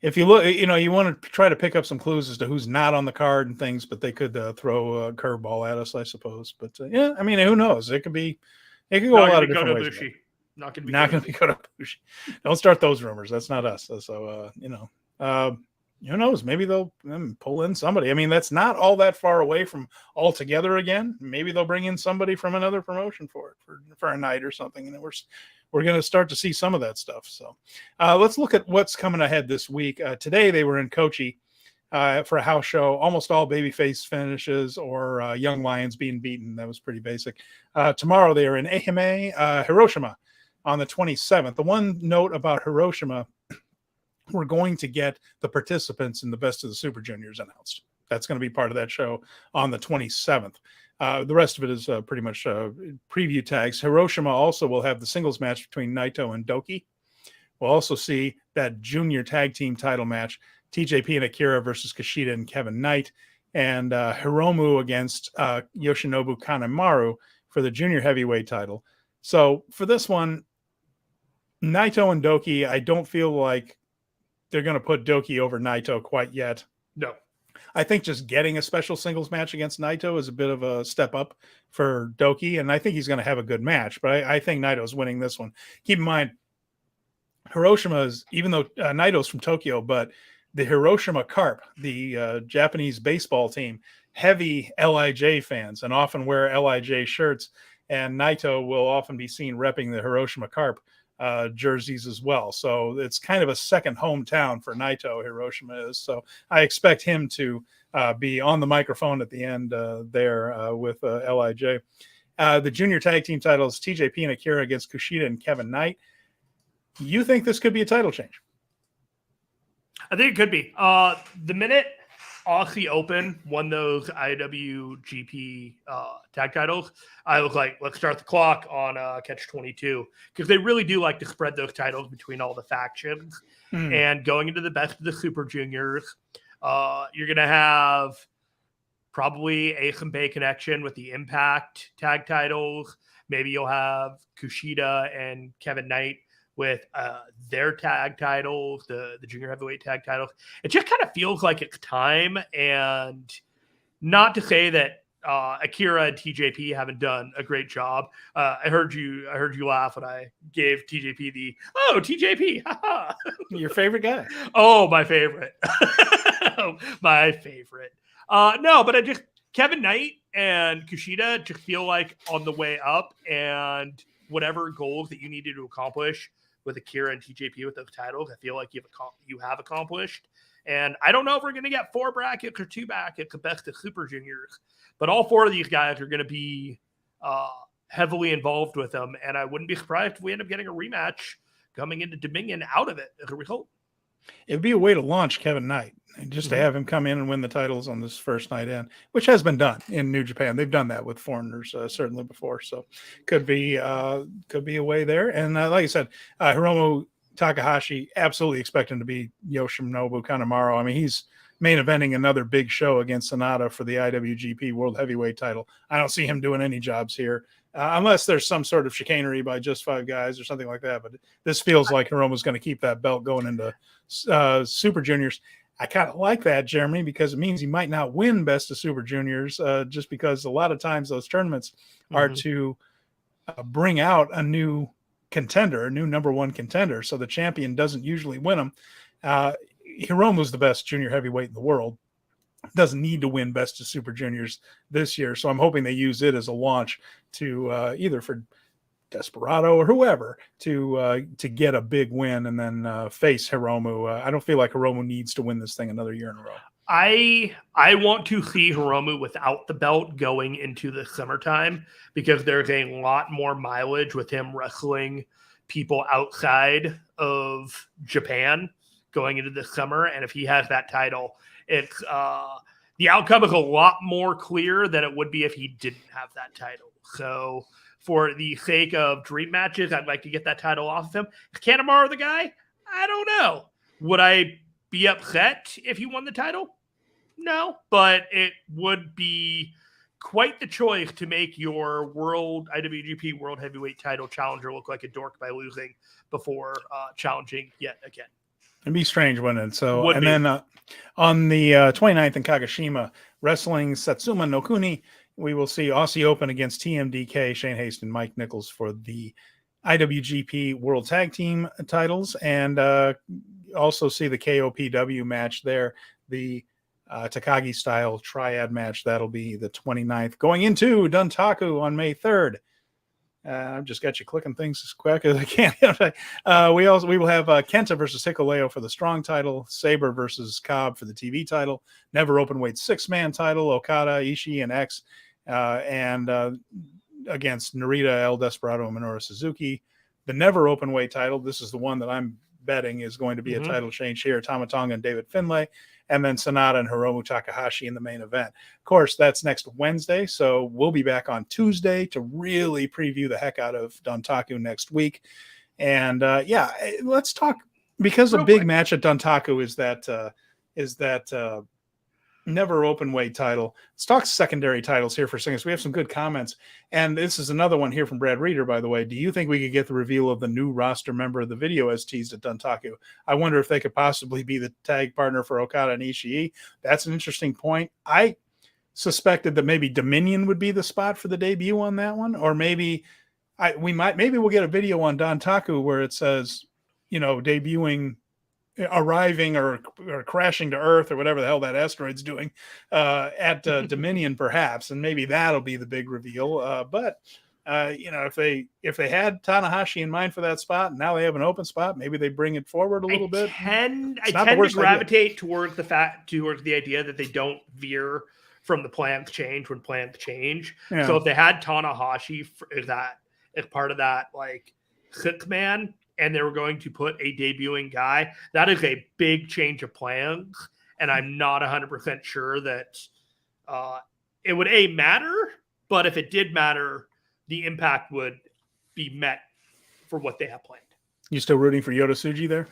If you look, you want to try to pick up some clues as to who's not on the card and things, but they could throw a curveball at us, I suppose. But yeah, I mean, who knows? It could go a lot of different ways. Bushi. Not going to be Goto Bushi. Don't start those rumors. That's not us. So who knows? Maybe they'll pull in somebody. I mean, that's not all that far away from All Together again. Maybe they'll bring in somebody from another promotion for a night or something. And we're going to start to see some of that stuff. So let's look at what's coming ahead this week. Today they were in Kochi for a house show. Almost all babyface finishes or young lions being beaten. That was pretty basic. Tomorrow they are in Ehime, Hiroshima on the 27th. The one note about Hiroshima, we're going to get the participants in the Best of the Super Juniors announced. That's going to be part of that show on the 27th. The rest of it is pretty much preview tags. Hiroshima also will have the singles match between Naito and Doki. We'll also see that junior tag team title match, TJP and Akira versus Kushida and Kevin Knight, and Hiromu against Yoshinobu Kanemaru for the junior heavyweight title. So for this one, Naito and Doki, I don't feel like they're going to put Doki over Naito quite yet. No. I think just getting a special singles match against Naito is a bit of a step up for Doki, and I think he's going to have a good match, but I think Naito's winning this one. Keep in mind, Hiroshima is, even though Naito's from Tokyo, but the Hiroshima Carp, the Japanese baseball team, heavy LIJ fans and often wear LIJ shirts, and Naito will often be seen repping the Hiroshima Carp jerseys as well. So it's kind of a second hometown for Naito, Hiroshima is. So I expect him to be on the microphone at the end there with LIJ. The junior tag team titles, TJP and Akira against Kushida and Kevin Knight. You think this could be a title change? I think it could be. The minute Aussie Open won those IWGP tag titles, I was like, let's start the clock on Catch 22, because they really do like to spread those titles between all the factions. And going into the Best of the Super Juniors, you're going to have probably a Bay connection with the Impact tag titles. Maybe you'll have Kushida and Kevin Knight with their tag titles, the junior heavyweight tag titles. It just kind of feels like it's time, and not to say that Akira and TJP haven't done a great job. I heard you laugh when I gave TJP the TJP. Your favorite guy. Oh, my favorite. My favorite. No, but Kevin Knight and Kushida just feel like on the way up, and whatever goals that you needed to accomplish with Akira and TJP with those titles, I feel like you have accomplished. And I don't know if we're going to get 4 brackets or 2 brackets the Best of Super Juniors, but all 4 of these guys are going to be heavily involved with them. And I wouldn't be surprised if we end up getting a rematch coming into Dominion out of it as a result. It'd be a way to launch Kevin Knight, just to have him come in and win the titles on this first night in, which has been done in New Japan. They've done that with foreigners certainly before, so could be a way there. And like I said, Hiromu Takahashi, absolutely expect him to be Yoshinobu Kanemaru. I mean, he's main eventing another big show against Sonata for the IWGP World Heavyweight title. I don't see him doing any jobs here. Unless there's some sort of chicanery by Just 5 Guys or something like that. But this feels like Hiromu's going to keep that belt going into Super Juniors. I kind of like that, Jeremy, because it means he might not win Best of Super Juniors just because a lot of times those tournaments are to bring out a new contender, a new number 1 contender. So the champion doesn't usually win them. Hiromu's the best junior heavyweight in the world. Doesn't need to win Best of Super Juniors this year. So I'm hoping they use it as a launch to either for Desperado or whoever to get a big win and then face Hiromu. I don't feel like Hiromu needs to win this thing another year in a row. I want to see Hiromu without the belt going into the summertime because there's a lot more mileage with him wrestling people outside of Japan going into the summer. And if he has that title, it's the outcome is a lot more clear than it would be if he didn't have that title. So for the sake of dream matches, I'd like to get that title off of him. Is Kanemaru the guy? I don't know. Would I be upset if he won the title? No, but it would be quite the choice to make your IWGP World Heavyweight title challenger look like a dork by losing before challenging yet again. It'd be strange, wouldn't it? So, and then on the 29th in Kagoshima, wrestling Satsuma no Kuni, we will see Aussie Open against TMDK, Shane Haste and Mike Nichols for the IWGP World Tag Team titles, and also see the KOPW match there, the Takagi style triad match. That'll be the 29th. Going into Dontaku on May 3rd. I've just got you clicking things as quick as I can. We will have Kenta versus Hikuleo for the strong title, Sabre versus Cobb for the TV title, Never Openweight 6-man title, Okada, Ishii, and X, and against Narita, El Desperado, and Minoru Suzuki. The Never Openweight title, this is the one that I'm betting is going to be a title change here, Tama Tonga and David Finlay, and then Sonata and Hiromu Takahashi in the main event. Of course, that's next Wednesday, so we'll be back on Tuesday to really preview the heck out of Dontaku next week. And let's talk, because a big match at Dontaku is that Never Openweight title. Let's talk secondary titles here for a second. So we have some good comments. And this is another one here from Brad Reeder, by the way. Do you think we could get the reveal of the new roster member of the video as teased at Dontaku? I wonder if they could possibly be the tag partner for Okada and Ishii. That's an interesting point. I suspected that maybe Dominion would be the spot for the debut on that one. Or maybe we'll get a video on Dontaku where it says, debuting, arriving or crashing to Earth or whatever the hell that asteroid's doing at Dominion, perhaps, and maybe that'll be the big reveal. But if they had Tanahashi in mind for that spot, and now they have an open spot, maybe they bring it forward a little bit. I tend to gravitate towards the idea that they don't veer from the plans change when plans change. Yeah. So if they had Tanahashi as part of that, like 6-man, and they were going to put a debuting guy, that is a big change of plans. And I'm not 100% sure that it would matter, but if it did matter, the impact would be met for what they have planned. You still rooting for Yota Tsuji there?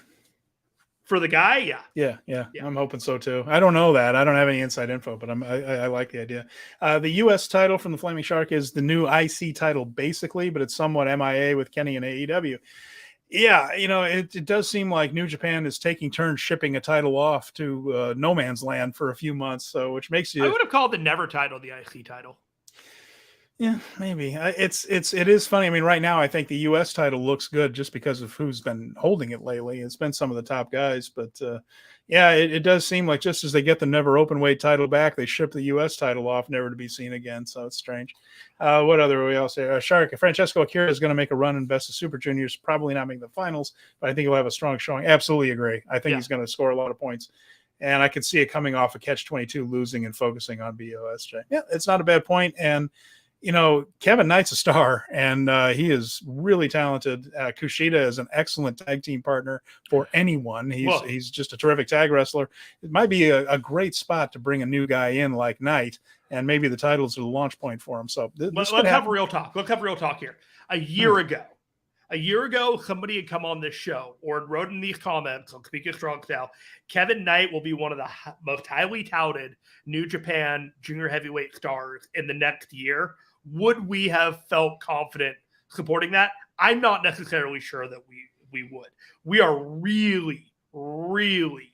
For the guy? Yeah. I'm hoping so too. I don't know that. I don't have any inside info, but I like the idea. The U.S. title from the Flaming Shark is the new IC title, basically, but it's somewhat MIA with Kenny and AEW. Yeah, it does seem like New Japan is taking turns shipping a title off to no man's land for a few months, so which makes you. I would have called the Never title the IC title. Yeah, maybe. It is funny. I mean, right now I think the U.S. title looks good just because of who's been holding it lately. It's been some of the top guys, but it does seem like just as they get the Never Openweight title back, they ship the U.S. title off, never to be seen again. So it's strange. What other are we else here? Shark Francesco Akira is going to make a run in Best of Super Juniors, probably not making the finals, but I think he'll have a strong showing. Absolutely agree. I think he's going to score a lot of points. And I could see it coming off a Catch-22, losing and focusing on BOSJ. Yeah, it's not a bad point. And Kevin Knight's a star, and he is really talented. Kushida is an excellent tag team partner for anyone. He's just a terrific tag wrestler. It might be a great spot to bring a new guy in like Knight, and maybe the titles are the launch point for him. So let's have real talk. Let's have real talk here. A year ago, somebody had come on this show or wrote in these comments on Speak of Strong Style, Kevin Knight will be one of the most highly touted New Japan junior heavyweight stars in the next year. Would we have felt confident supporting that? I'm not necessarily sure that we would. We are really, really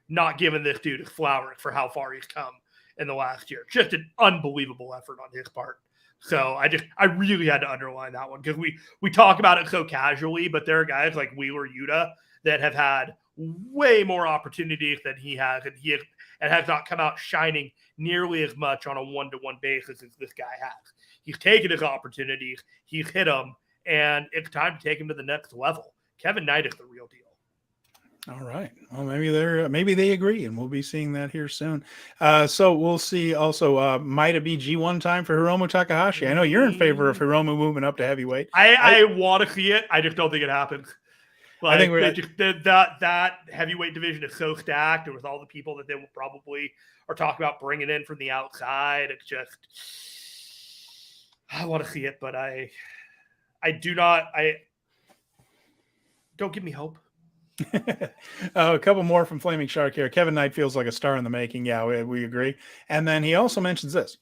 not giving this dude his flowers for how far he's come in the last year. Just an unbelievable effort on his part. So I really had to underline that one because we talk about it so casually, but there are guys like Wheeler Yuta that have had way more opportunities than he has, and has not come out shining nearly as much on a one-to-one basis as this guy has. He's taken his opportunities, he's hit them, and it's time to take him to the next level. Kevin Knight is the real deal. All right. Well, maybe they agree, and we'll be seeing that here soon. So we'll see. Also, might it be G1 time for Hiromu Takahashi? I know you're in favor of Hiromu moving up to heavyweight. I want to see it. I just don't think it happens. Like, I think that heavyweight division is so stacked, and with all the people that they will probably are talking about bringing in from the outside, it's just I want to see it, but I do not. Don't give me hope. A couple more from Flaming Shark here. Kevin Knight feels like a star in the making. Yeah, we agree. And then he also mentions this.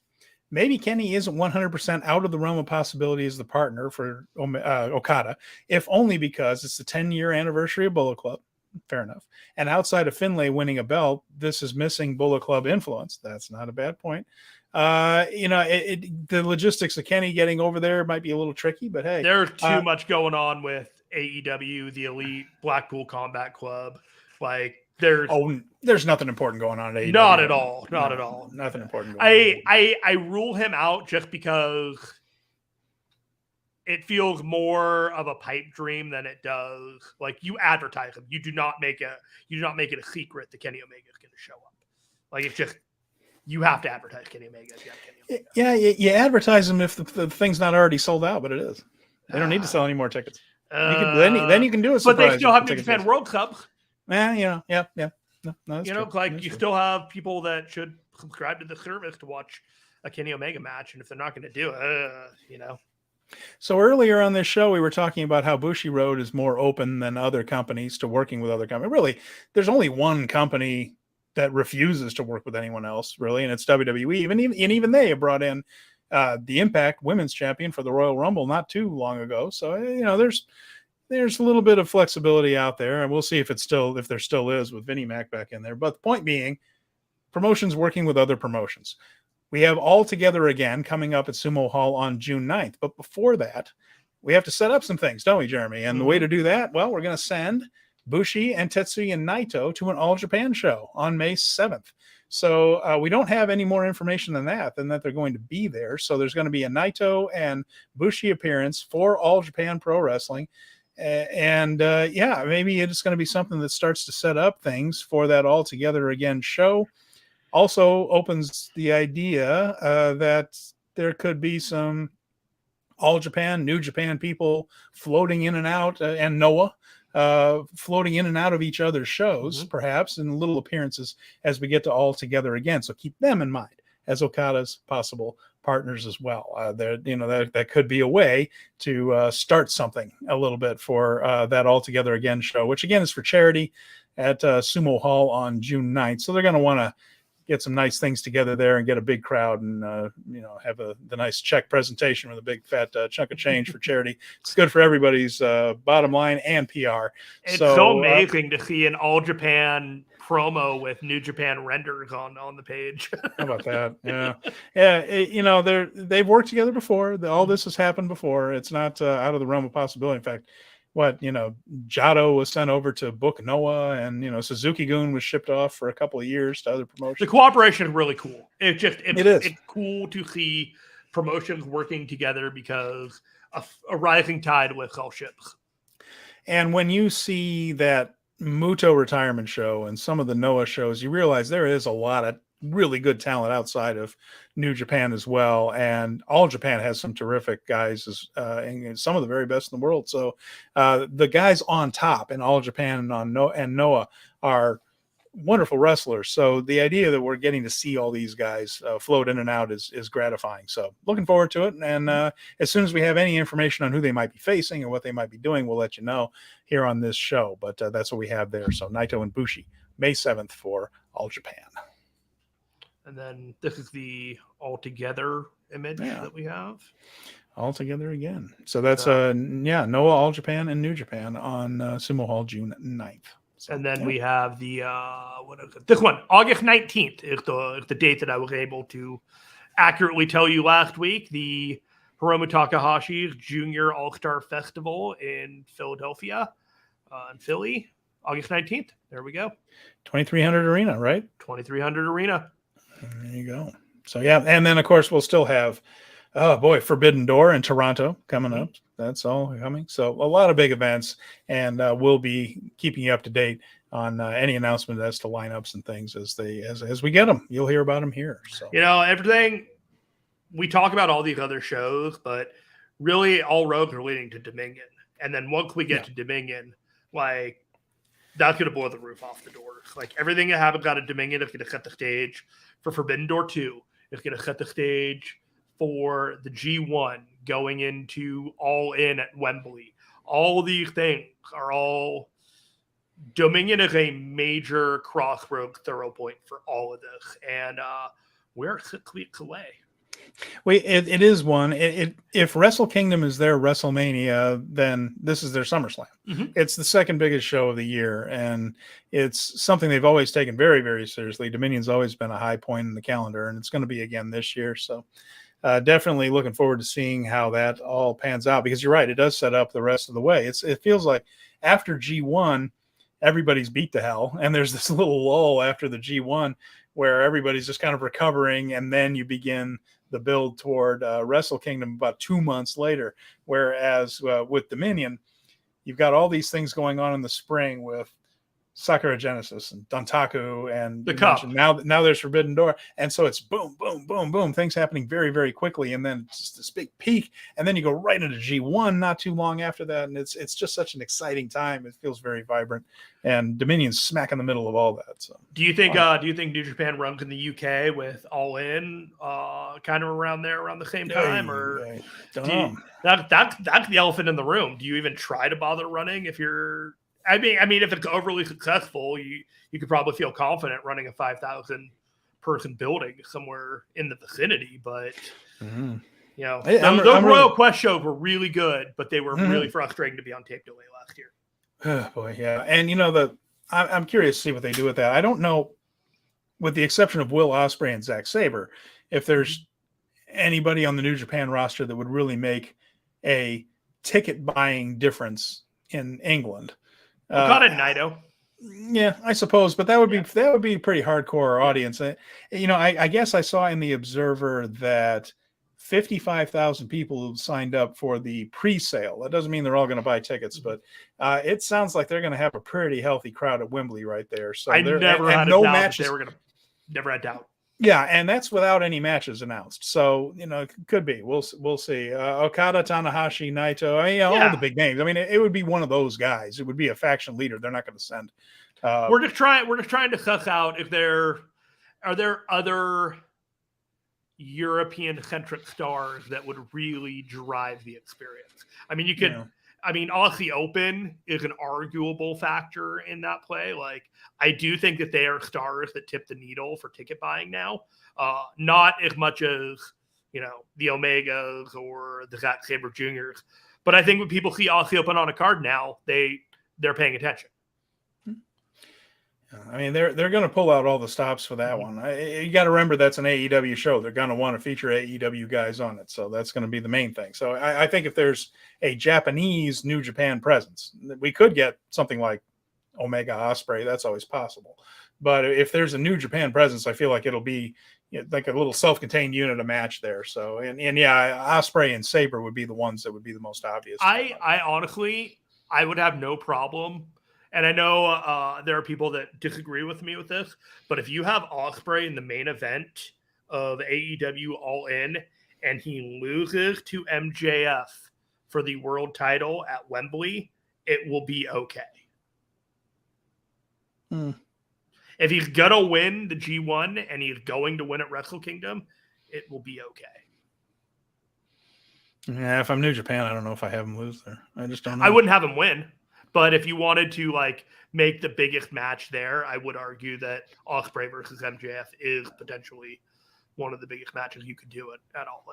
Maybe Kenny isn't 100% out of the realm of possibility as the partner for Okada, if only because it's the 10-year anniversary of Bullet Club. Fair enough. And outside of Finlay winning a belt, this is missing Bullet Club influence. That's not a bad point. The logistics of Kenny getting over there might be a little tricky, but hey. There's too much going on with AEW, the Elite, Blackpool Combat Club. Like, there's nothing important going on at AEW. Not at all. Not at all. Nothing important going on. I rule him out just because it feels more of a pipe dream than it does. Like, you advertise him. You do not make it a secret that Kenny Omega is going to show up. Like, it's just you have to advertise Kenny Omega. Yeah, you advertise him if the thing's not already sold out, but it is. They don't need to sell any more tickets. Then you can do it. But they still have New Japan World Cup. Yeah. No, you still have people that should subscribe to the service to watch a Kenny Omega match, and if they're not going to do it, So earlier on this show, we were talking about how Bushi Road is more open than other companies to working with other companies. Really, there's only one company that refuses to work with anyone else, really, and it's WWE. Even they have brought in the Impact Women's Champion for the Royal Rumble not too long ago. So there's a little bit of flexibility out there, and we'll see if there still is with Vinnie Mac back in there. But the point being, promotions working with other promotions. We have All Together Again coming up at Sumo Hall on June 9th. But before that, we have to set up some things, don't we, Jeremy? And the way to do that, well, we're going to send Bushi and Tetsuya Naito to an All Japan show on May 7th. So we don't have any more information than that they're going to be there. So there's going to be a Naito and Bushi appearance for All Japan Pro Wrestling. Maybe it's going to be something that starts to set up things for that All Together Again show. Also opens the idea that there could be some All Japan, New Japan people floating in and out, and Noah floating in and out of each other's shows, perhaps in little appearances as we get to All Together Again. So keep them in mind as Okada's possible partners as well. That could be a way to start something a little bit for that All Together Again show, which again is for charity at Sumo Hall on June 9th. So they're going to want to get some nice things together there and get a big crowd and have the nice check presentation with a big fat chunk of change for charity. It's good for everybody's bottom line and PR. It's so amazing to see an All Japan promo with New Japan renders on the page. How about that? Yeah. They've worked together before. All this has happened before. It's not out of the realm of possibility. In fact, Jado was sent over to book Noah, and Suzuki-gun was shipped off for a couple of years to other promotions. The cooperation is really cool. It's cool to see promotions working together because a rising tide lifts all ships. And when you see that Muto retirement show and some of the Noah shows, you realize there is a lot of really good talent outside of New Japan as well, and All Japan has some terrific guys and some of the very best in the world. So the guys on top in All Japan and Noah are wonderful wrestlers. So the idea that we're getting to see all these guys float in and out is gratifying. So looking forward to it, and as soon as we have any information on who they might be facing and what they might be doing, we'll let you know here on this show. But that's what we have there. So Naito and Bushi, May 7th for All Japan. And then this is the All Together image that we have. All Together Again. So that's Noah, All Japan, and New Japan on Sumo Hall June 9th. So, and then we have the this one, August 19th is the date that I was able to accurately tell you last week. The Hiromu Takahashi's Junior All-Star Festival in Philadelphia, in Philly, August 19th. There we go. 2300 Arena, right? 2300 Arena. There you go. So, yeah. And then, of course, we'll still have, Forbidden Door in Toronto coming up. That's all coming. So, a lot of big events, and we'll be keeping you up to date any announcement as to lineups and things as we get them. You'll hear about them here. So everything we talk about all these other shows, but really all roads are leading to Dominion. And then once we get to Dominion, like that's going to blow the roof off the doors. Like everything that happens out of Dominion is going to set the stage for Forbidden Door 2. It's going to set the stage for the G1 going into All In at Wembley. All these things are all Dominion is a major crossroads thorough point for all of this. And we're 6 weeks away. It is one. If Wrestle Kingdom is their WrestleMania, then this is their SummerSlam. Mm-hmm. It's the second biggest show of the year, and it's something they've always taken very, very seriously. Dominion's always been a high point in the calendar, and it's going to be again this year. So definitely looking forward to seeing how that all pans out, because you're right, it does set up the rest of the way. It feels like after G1, everybody's beat to hell, and there's this little lull after the G1 where everybody's just kind of recovering, and then you begin the build toward Wrestle Kingdom about 2 months later. Whereas with Dominion, you've got all these things going on in the spring with Sakura Genesis and Dontaku and the Cup. Now there's Forbidden Door. And so it's boom, boom, boom, boom, things happening very, very quickly. And then it's just this big peak. And then you go right into G1 not too long after that. And it's just such an exciting time. It feels very vibrant. And Dominion's smack in the middle of all that. So do you think New Japan runs in the UK with All In kind of around the same time? That's the elephant in the room. Do you even try to bother running if you're I mean, if it's overly successful, you could probably feel confident running a 5,000 person building somewhere in the vicinity. But those Royal Quest shows were really good, but they were really frustrating to be on tape delay last year. Oh, boy, yeah. And I'm curious to see what they do with that. I don't know, with the exception of Will Ospreay and Zack Sabre, if there's anybody on the New Japan roster that would really make a ticket buying difference in England. Okada and Naito. Yeah, I suppose, but that would be a pretty hardcore audience. I guess I saw in the Observer that 55,000 people signed up for the pre-sale. That doesn't mean they're all going to buy tickets, but it sounds like they're going to have a pretty healthy crowd at Wembley right there. So never had doubt. Yeah, and that's without any matches announced. So, it could be. We'll see. Okada, Tanahashi, Naito. All the big names. I mean, it would be one of those guys. It would be a faction leader. They're not going to send. We're just trying to suss out if are there other European-centric stars that would really drive the experience. I mean, Aussie Open is an arguable factor in that play. Like, I do think that they are stars that tip the needle for ticket buying now. Not as much as, the Omegas or the Zack Sabre Juniors. But I think when people see Aussie Open on a card now, they're paying attention. I mean, they're going to pull out all the stops for that one. You got to remember that's an AEW show. They're going to want to feature AEW guys on it. So that's going to be the main thing. So I think if there's a Japanese New Japan presence, we could get something like Omega Ospreay. That's always possible. But if there's a New Japan presence, I feel like it'll be like a little self-contained unit, a match there. So, and Ospreay and Sabre would be the ones that would be the most obvious. I honestly, I would have no problem. And I know there are people that disagree with me with this, but if you have Ospreay in the main event of AEW All In and he loses to MJF for the world title at Wembley, it will be okay. If he's going to win the G1 and he's going to win at Wrestle Kingdom, it will be okay. Yeah, if I'm New Japan, I don't know if I have him lose there. I just don't know. I wouldn't have him win. But if you wanted to make the biggest match there, I would argue that Ospreay versus MJF is potentially one of the biggest matches you could do at All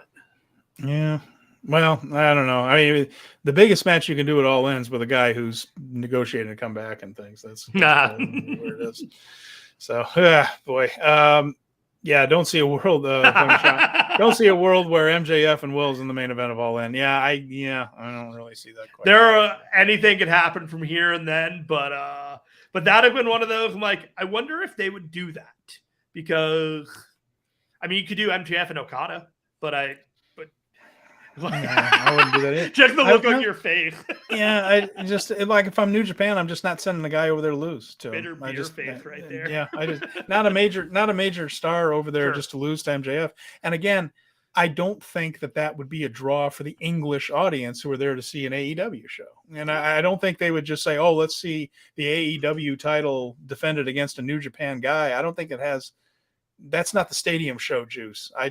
In. Yeah. Well, I don't know. I mean, the biggest match you can do at All In's with a guy who's negotiating to come back and things. That's where it is. So, boy. Don't see a world. Don't see a world where MJF and Will's in the main event of All In. I don't really see that quite. Anything could happen from here and then, but that have been one of those. I'm like, I wonder if they would do that, because I mean, you could do MJF and Okada, but I wouldn't do that either. Just the look on your face. Yeah, I just like if I'm New Japan, I'm just not sending the guy over there to lose to Bitter him. face right there. Yeah, I just not a major star over there just to lose to MJF. And again, I don't think that would be a draw for the English audience who are there to see an AEW show. And I don't think they would just say, "Oh, let's see the AEW title defended against a New Japan guy." I don't think it has. That's not the stadium show juice. I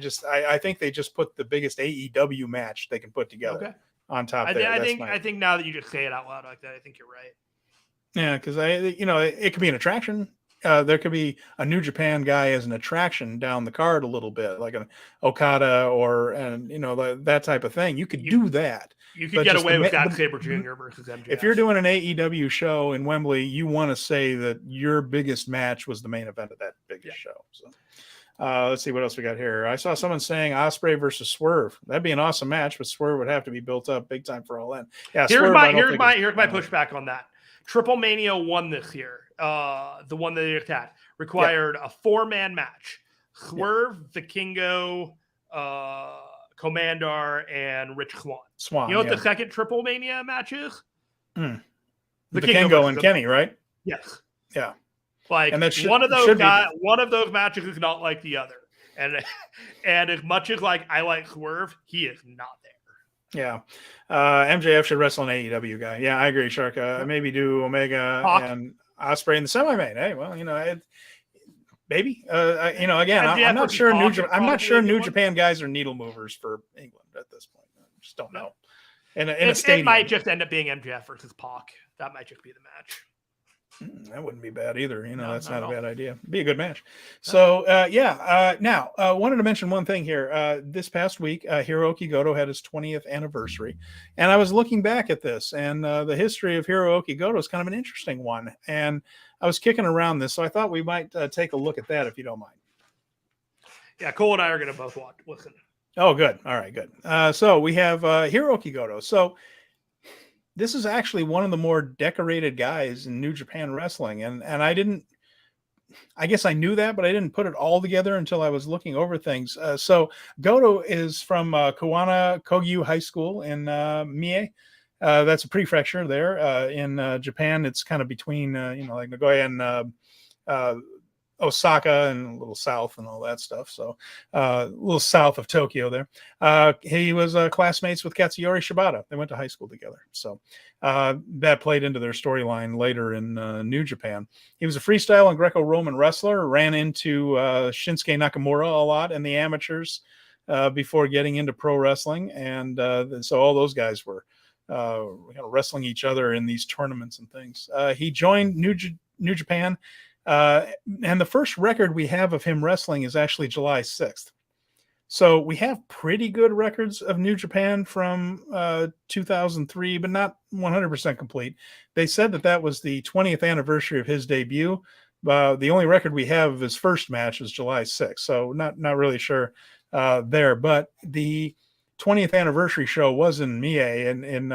think they just put the biggest AEW match they can put together on top there. I think now that you just say it out loud like that, I think you're right. Yeah, because it could be an attraction. There could be a New Japan guy as an attraction down the card a little bit, like an Okada that type of thing. You could do that. You could get away with Zack Sabre Jr. versus MJF. If you're doing an AEW show in Wembley, you want to say that your biggest match was the main event of that biggest show. So let's see what else we got here. I saw someone saying Ospreay versus Swerve. That'd be an awesome match, but Swerve would have to be built up big time for All In. Yeah, here's my pushback on that. Triple Mania 1 this year, the one that they attacked, required a 4-man match. Swerve, Vikingo, Komandar, and Rich Swann. You know what the second Triple Mania match is? Vikingo and Kenny, right? Yes. Yeah. Like, and one of those matches is not like the other. And as much as like I like Swerve, he is not there. Yeah. MJF should wrestle an AEW guy. Yeah, I agree, Shark. Maybe do Omega and Ospreay in the semi-main. Hey, well, maybe. Again, I'm not sure New Japan guys are needle movers for England at this point. I just don't know. It might just end up being MJF versus Pac. That might just be the match. That wouldn't be bad either. That's not a bad idea. It'd be a good match. So, now, wanted to mention one thing here. This past week, Hirooki Goto had his 20th anniversary. And I was looking back at this, and the history of Hirooki Goto is kind of an interesting one. And I was kicking around this, so I thought we might take a look at that, if you don't mind. Yeah, Cole and I are going to both listen. Oh, good. All right, good. So we have Hirooki Goto. So this is actually one of the more decorated guys in New Japan wrestling. And I guess I knew that, but I didn't put it all together until I was looking over things. So Goto is from Kawana Kogyu High School in Mie. That's a prefecture there. In Japan, it's kind of between, like Nagoya and Osaka and a little south and all that stuff. So a little south of Tokyo there. He was classmates with Katsuyori Shibata. They went to high school together. So that played into their storyline later in New Japan. He was a freestyle and Greco-Roman wrestler, ran into Shinsuke Nakamura a lot in the amateurs before getting into pro wrestling. And so all those guys were wrestling each other in these tournaments and things. He joined New Japan. And the first record we have of him wrestling is actually July 6th. So we have pretty good records of New Japan from 2003, but not 100% complete. They said that was the 20th anniversary of his debut. The only record we have of his first match is July 6th. So not really sure there. But the 20th anniversary show was in Mie in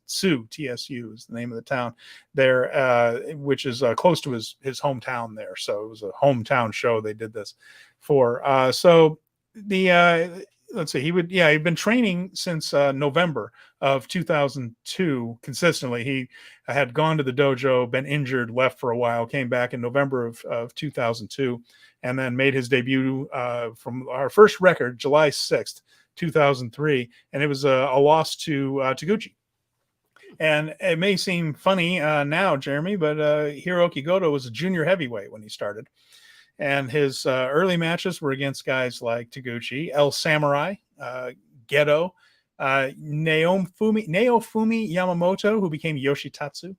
Tsu, TSU is the name of the town there, which is close to his hometown there. So it was a hometown show they did this for. So let's see, he'd been training since November of 2002 consistently. He had gone to the dojo, been injured, left for a while, came back in November of 2002, and then made his debut from our first record, July 6th. 2003, and it was a loss to Taguchi. And it may seem funny now, Jeremy, but Hirooki Goto was a junior heavyweight when he started. And his early matches were against guys like Taguchi, El Samurai, Gedo, Naofumi Yamamoto, who became Yoshitatsu.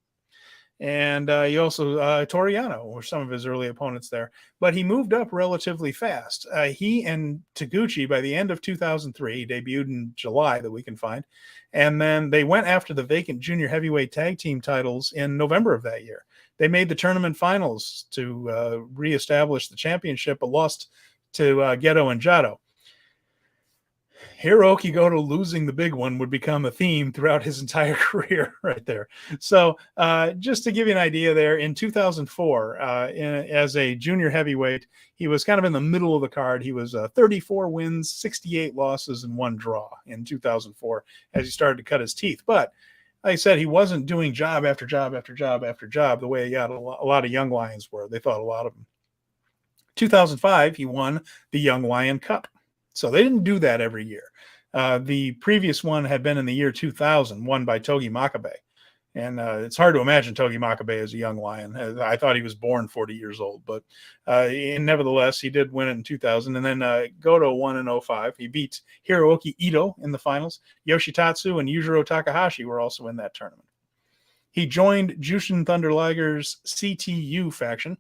And he also, Toriano were some of his early opponents there. But he moved up relatively fast. He and Taguchi, by the end of 2003, debuted in July that we can find. And then they went after the vacant junior heavyweight tag team titles in November of that year. They made the tournament finals to reestablish the championship, but lost to Gedo and Jado. Hirooki Goto losing the big one would become a theme throughout his entire career right there. So just to give you an idea there, in 2004, as a junior heavyweight, he was kind of in the middle of the card. He was 34 wins, 68 losses, and 1 draw in 2004 as he started to cut his teeth. But like I said, he wasn't doing job after job after job after job the way a lot of young lions were. They thought a lot of him. 2005, he won the Young Lion Cup. So they didn't do that every year. The previous one had been in the year 2000, won by Togi Makabe. And it's hard to imagine Togi Makabe as a young lion. I thought he was born 40 years old, but nevertheless, he did win it in 2000. And then Goto won in 05. He beat Hiroki Ito in the finals. Yoshitatsu and Yujiro Takahashi were also in that tournament. He joined Jushin Thunder Liger's CTU faction.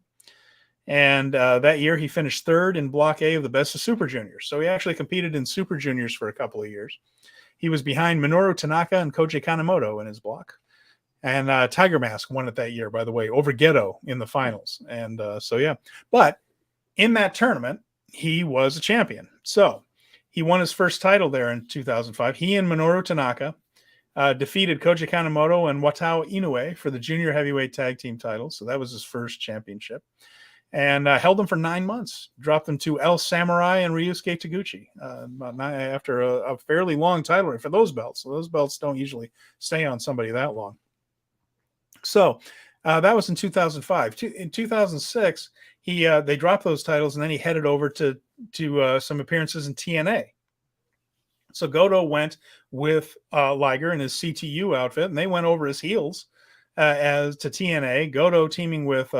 And that year, he finished 3rd in Block A of the Best of Super Juniors. So he actually competed in Super Juniors for a couple of years. He was behind Minoru Tanaka and Koji Kanemoto in his block. And Tiger Mask won it that year, by the way, over Geto in the finals. And so, yeah. But in that tournament, he was a champion. So he won his first title there in 2005. He and Minoru Tanaka defeated Koji Kanemoto and Watao Inoue for the junior heavyweight tag team titles. So that was his first championship. And held them for 9 months, dropped them to El Samurai and Ryusuke Taguchi after a fairly long title reign for those belts. So those belts don't usually stay on somebody that long. So that was in 2005. In 2006, they dropped those titles, and then he headed over to some appearances in TNA. So Goto went with Liger in his CTU outfit, and they went over as heels as to TNA. Goto teaming with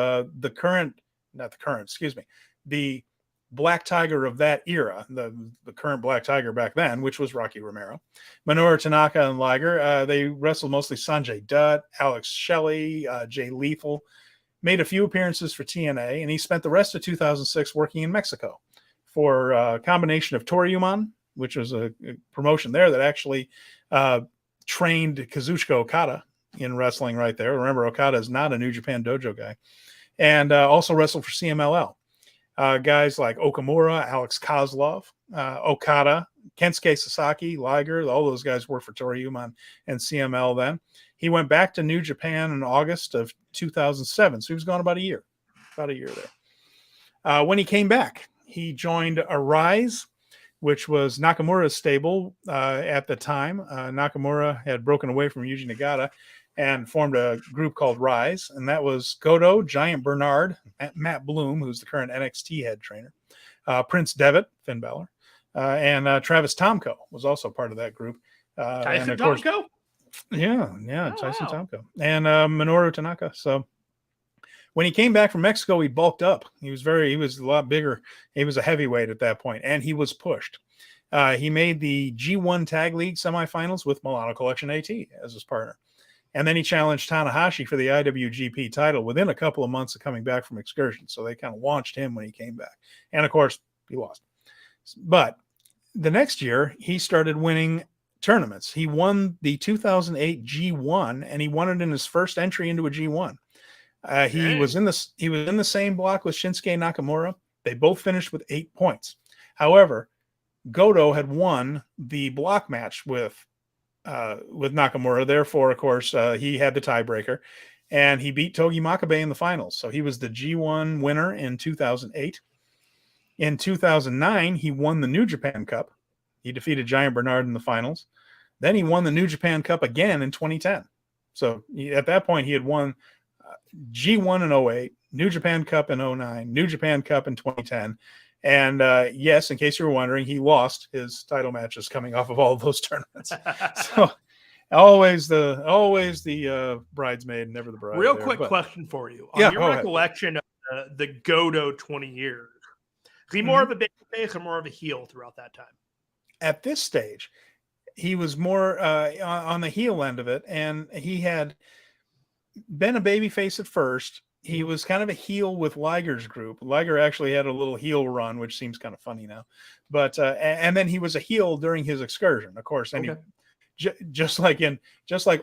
the Black Tiger of that era, the current Black Tiger back then, which was Rocky Romero. Minoru Tanaka and Liger, they wrestled mostly Sanjay Dutt, Alex Shelley, Jay Lethal, made a few appearances for TNA, and he spent the rest of 2006 working in Mexico for a combination of Toryumon, which was a promotion there that actually trained Kazuchika Okada in wrestling right there. Remember, Okada is not a New Japan Dojo guy. And also wrestled for CMLL. Guys like Okamura, Alex Kozlov, Okada, Kensuke Sasaki, Liger, all those guys worked for Toryumon and CML then. He went back to New Japan in August of 2007, so he was gone about a year there. When he came back, he joined Arise, which was Nakamura's stable at the time. Nakamura had broken away from Yuji Nagata and formed a group called Rise, and that was Goto, Giant Bernard, Matt Bloom, who's the current NXT head trainer, Prince Devitt, Finn Balor, and Travis Tomko was also part of that group. Tyson Tomko? Yeah, oh, Tyson wow. Tomko. And Minoru Tanaka. So when he came back from Mexico, he bulked up. He was a lot bigger. He was a heavyweight at that point, and he was pushed. He made the G1 Tag League semifinals with Milano Collection AT as his partner. And then he challenged Tanahashi for the IWGP title within a couple of months of coming back from excursion. So they kind of launched him when he came back. And of course, he lost. But the next year, he started winning tournaments. He won the 2008 G1, and he won it in his first entry into a G1. He was in the same block with Shinsuke Nakamura. They both finished with 8 points. However, Goto had won the block match with Nakamura. Therefore, of course, he had the tiebreaker, and he beat Togi Makabe in the finals. So he was the G1 winner in 2008. In 2009, he won the New Japan Cup. He defeated Giant Bernard in the finals. Then he won the New Japan Cup again in 2010. So at that point, he had won G1 in 08, New Japan Cup in 09, New Japan Cup in 2010. And yes, in case you were wondering, he lost his title matches coming off of all of those tournaments. So always the bridesmaid, never the bride. Real quick question for you. On your recollection of the Goto 20 years, is he more of a babyface or more of a heel throughout that time? At this stage, he was more on the heel end of it, and he had been a babyface at first. He was kind of a heel with Liger's group. Liger actually had a little heel run, which seems kind of funny now. But and then he was a heel during his excursion, of course. And just like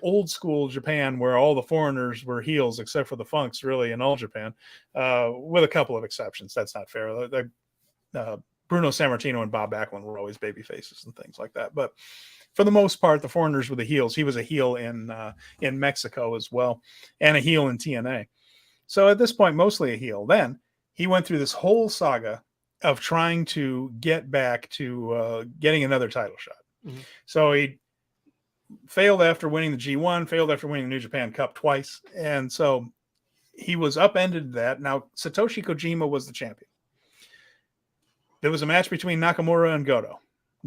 old school Japan, where all the foreigners were heels except for the Funks, really, in all Japan, with a couple of exceptions. That's not fair. Bruno Sammartino and Bob Backlund were always baby faces and things like that. But for the most part, the foreigners were the heels. He was a heel in Mexico as well, and a heel in TNA. So at this point, mostly a heel. Then he went through this whole saga of trying to get back to getting another title shot. Mm-hmm. So he failed after winning the G1, failed after winning the New Japan Cup twice. And so he was upended that. Now, Satoshi Kojima was the champion. There was a match between Nakamura and Goto.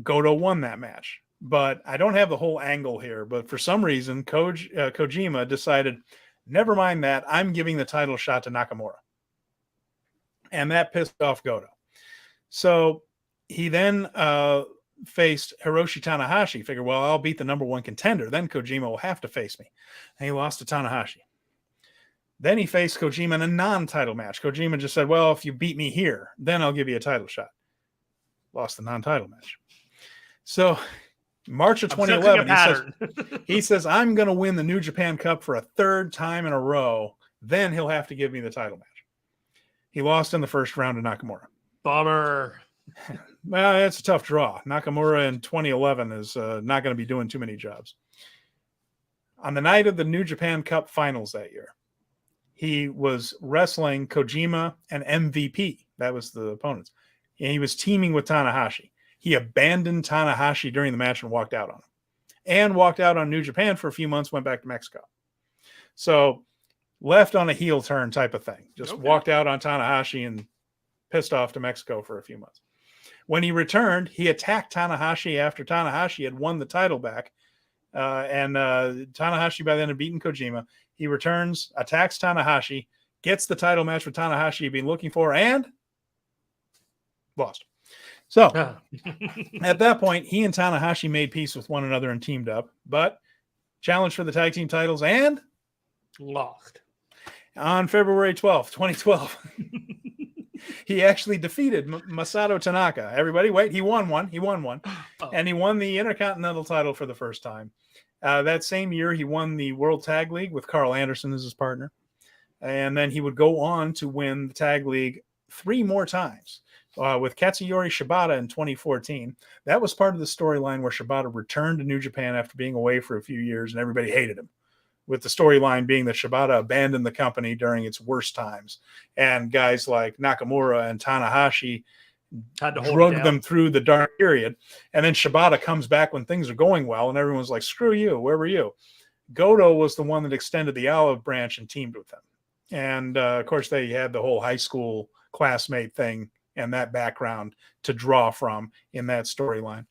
Goto won that match. But I don't have the whole angle here. But for some reason, Kojima decided, never mind that, I'm giving the title shot to Nakamura. And that pissed off Goto. So he then faced Hiroshi Tanahashi. Figured, well, I'll beat the number one contender. Then Kojima will have to face me. And he lost to Tanahashi. Then he faced Kojima in a non-title match. Kojima just said, well, if you beat me here, then I'll give you a title shot. Lost the non-title match. So March of 2011, he says, I'm going to win the New Japan Cup for a third time in a row. Then he'll have to give me the title match. He lost in the first round to Nakamura. Bummer. Well, it's a tough draw. Nakamura in 2011 is not going to be doing too many jobs. On the night of the New Japan Cup finals that year, he was wrestling Kojima and MVP. That was the opponents. And he was teaming with Tanahashi. He abandoned Tanahashi during the match and walked out on him. And walked out on New Japan for a few months, went back to Mexico. So left on a heel turn type of thing. Just walked out on Tanahashi and pissed off to Mexico for a few months. When he returned, he attacked Tanahashi after Tanahashi had won the title back. And Tanahashi by then had beaten Kojima. He returns, attacks Tanahashi, gets the title match with Tanahashi he'd been looking for, and lost. So at that point, he and Tanahashi made peace with one another and teamed up, but challenged for the tag team titles and lost. On February 12th, 2012, he actually defeated Masato Tanaka. Everybody, wait, he won one. And he won the Intercontinental title for the first time. That same year, he won the World Tag League with Carl Anderson as his partner. And then he would go on to win the Tag League 3 more times with Katsuyori Shibata in 2014. That was part of the storyline where Shibata returned to New Japan after being away for a few years, and everybody hated him. With the storyline being that Shibata abandoned the company during its worst times. And guys like Nakamura and Tanahashi had to drug them through the dark period. And then Shibata comes back when things are going well, and everyone's like, screw you, where were you? Goto was the one that extended the olive branch and teamed with them. And, of course, they had the whole high school classmate thing and that background to draw from in that storyline.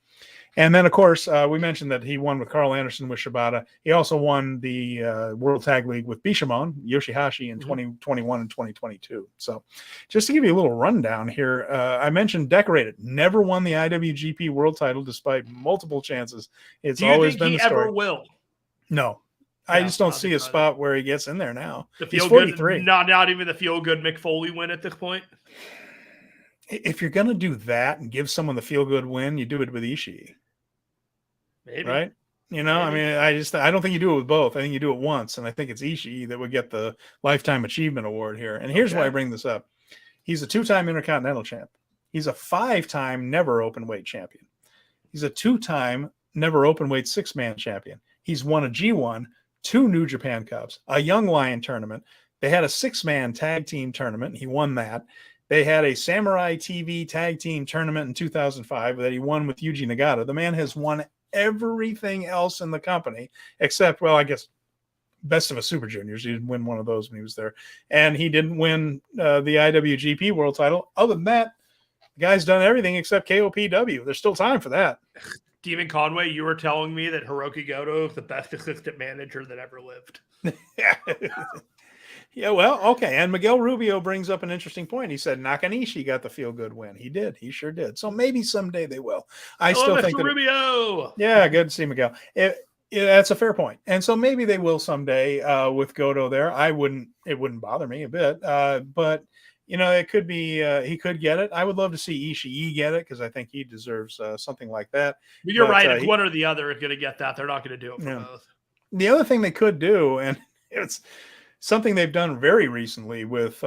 And then, of course, we mentioned that he won with Carl Anderson with Shibata. He also won the World Tag League with Bishamon, Yoshihashi in 2021 and 2022. So just to give you a little rundown here, I mentioned Decorated. Never won the IWGP World title despite multiple chances. It's always been the story. Do you think he ever will? No. I just don't see a spot where he gets in there now. He's 43. Not even the feel-good Mick Foley win at this point? If you're going to do that and give someone the feel-good win, you do it with Ishii. Maybe. Right? You know, maybe. I mean, I don't think you do it with both. I think you do it once, and I think it's Ishii that would get the Lifetime Achievement Award here. And here's why I bring this up. He's a 2-time Intercontinental champ. He's a 5-time never openweight champion. He's a 2-time never openweight 6-man champion. He's won a G1, 2 New Japan Cups, a Young Lion tournament. They had a 6-man tag team tournament, and he won that. They had a Samurai TV tag team tournament in 2005 that he won with Yuji Nagata. The man has won everything else in the company except, well, I guess Best of a Super Juniors. He didn't win one of those when he was there. And he didn't win the IWGP World title. Other than that, the guy's done everything except KOPW. There's still time for that. Stephen Conway, you were telling me that Hirooki Goto is the best assistant manager that ever lived. Yeah, well, okay. And Miguel Rubio brings up an interesting point. He said Nakanishi got the feel-good win. He did. He sure did. So maybe someday they will. I still think that Rubio. Yeah, good to see Miguel. That's a fair point. And so maybe they will someday with Goto there. It wouldn't bother me a bit. But you know, it could be he could get it. I would love to see Ishii get it because I think he deserves something like that. But you're right. If one or the other is going to get that, they're not going to do it for both. The other thing they could do, and it's something they've done very recently with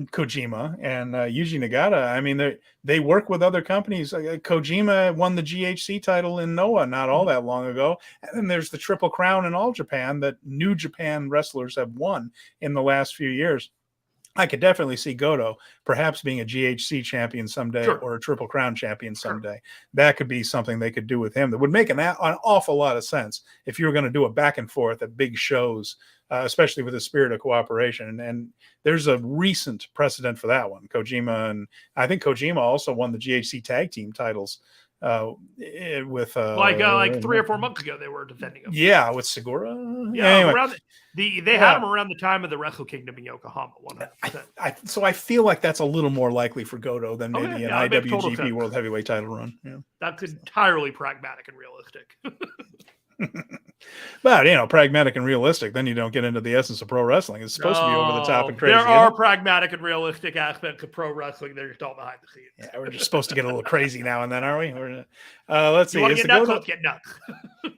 Kojima and Yuji Nagata. I mean, they work with other companies. Kojima won the GHC title in Noah not all that long ago. And then there's the Triple Crown in All Japan that New Japan wrestlers have won in the last few years. I could definitely see Goto perhaps being a GHC champion someday or a Triple Crown champion someday. That could be something they could do with him that would make an awful lot of sense if you were going to do a back and forth at big shows, especially with the spirit of cooperation. And there's a recent precedent for that one. Kojima, and I think Kojima also won the GHC tag team titles with like 3 or 4 months ago they were defending him. Yeah, with Segura. Yeah, anyway. They had him around the time of the Wrestle Kingdom in Yokohama. 100%. So I feel like that's a little more likely for Goto than maybe an IWGP World Heavyweight title run. Yeah. That's entirely pragmatic and realistic. But, pragmatic and realistic, then you don't get into the essence of pro wrestling. It's supposed to be over the top and crazy. There are pragmatic and realistic aspects of pro wrestling. They're just all behind the scenes. Yeah, we're just supposed to get a little crazy now and then, are we? Let's see. You want to get nuts? Let's get nuts.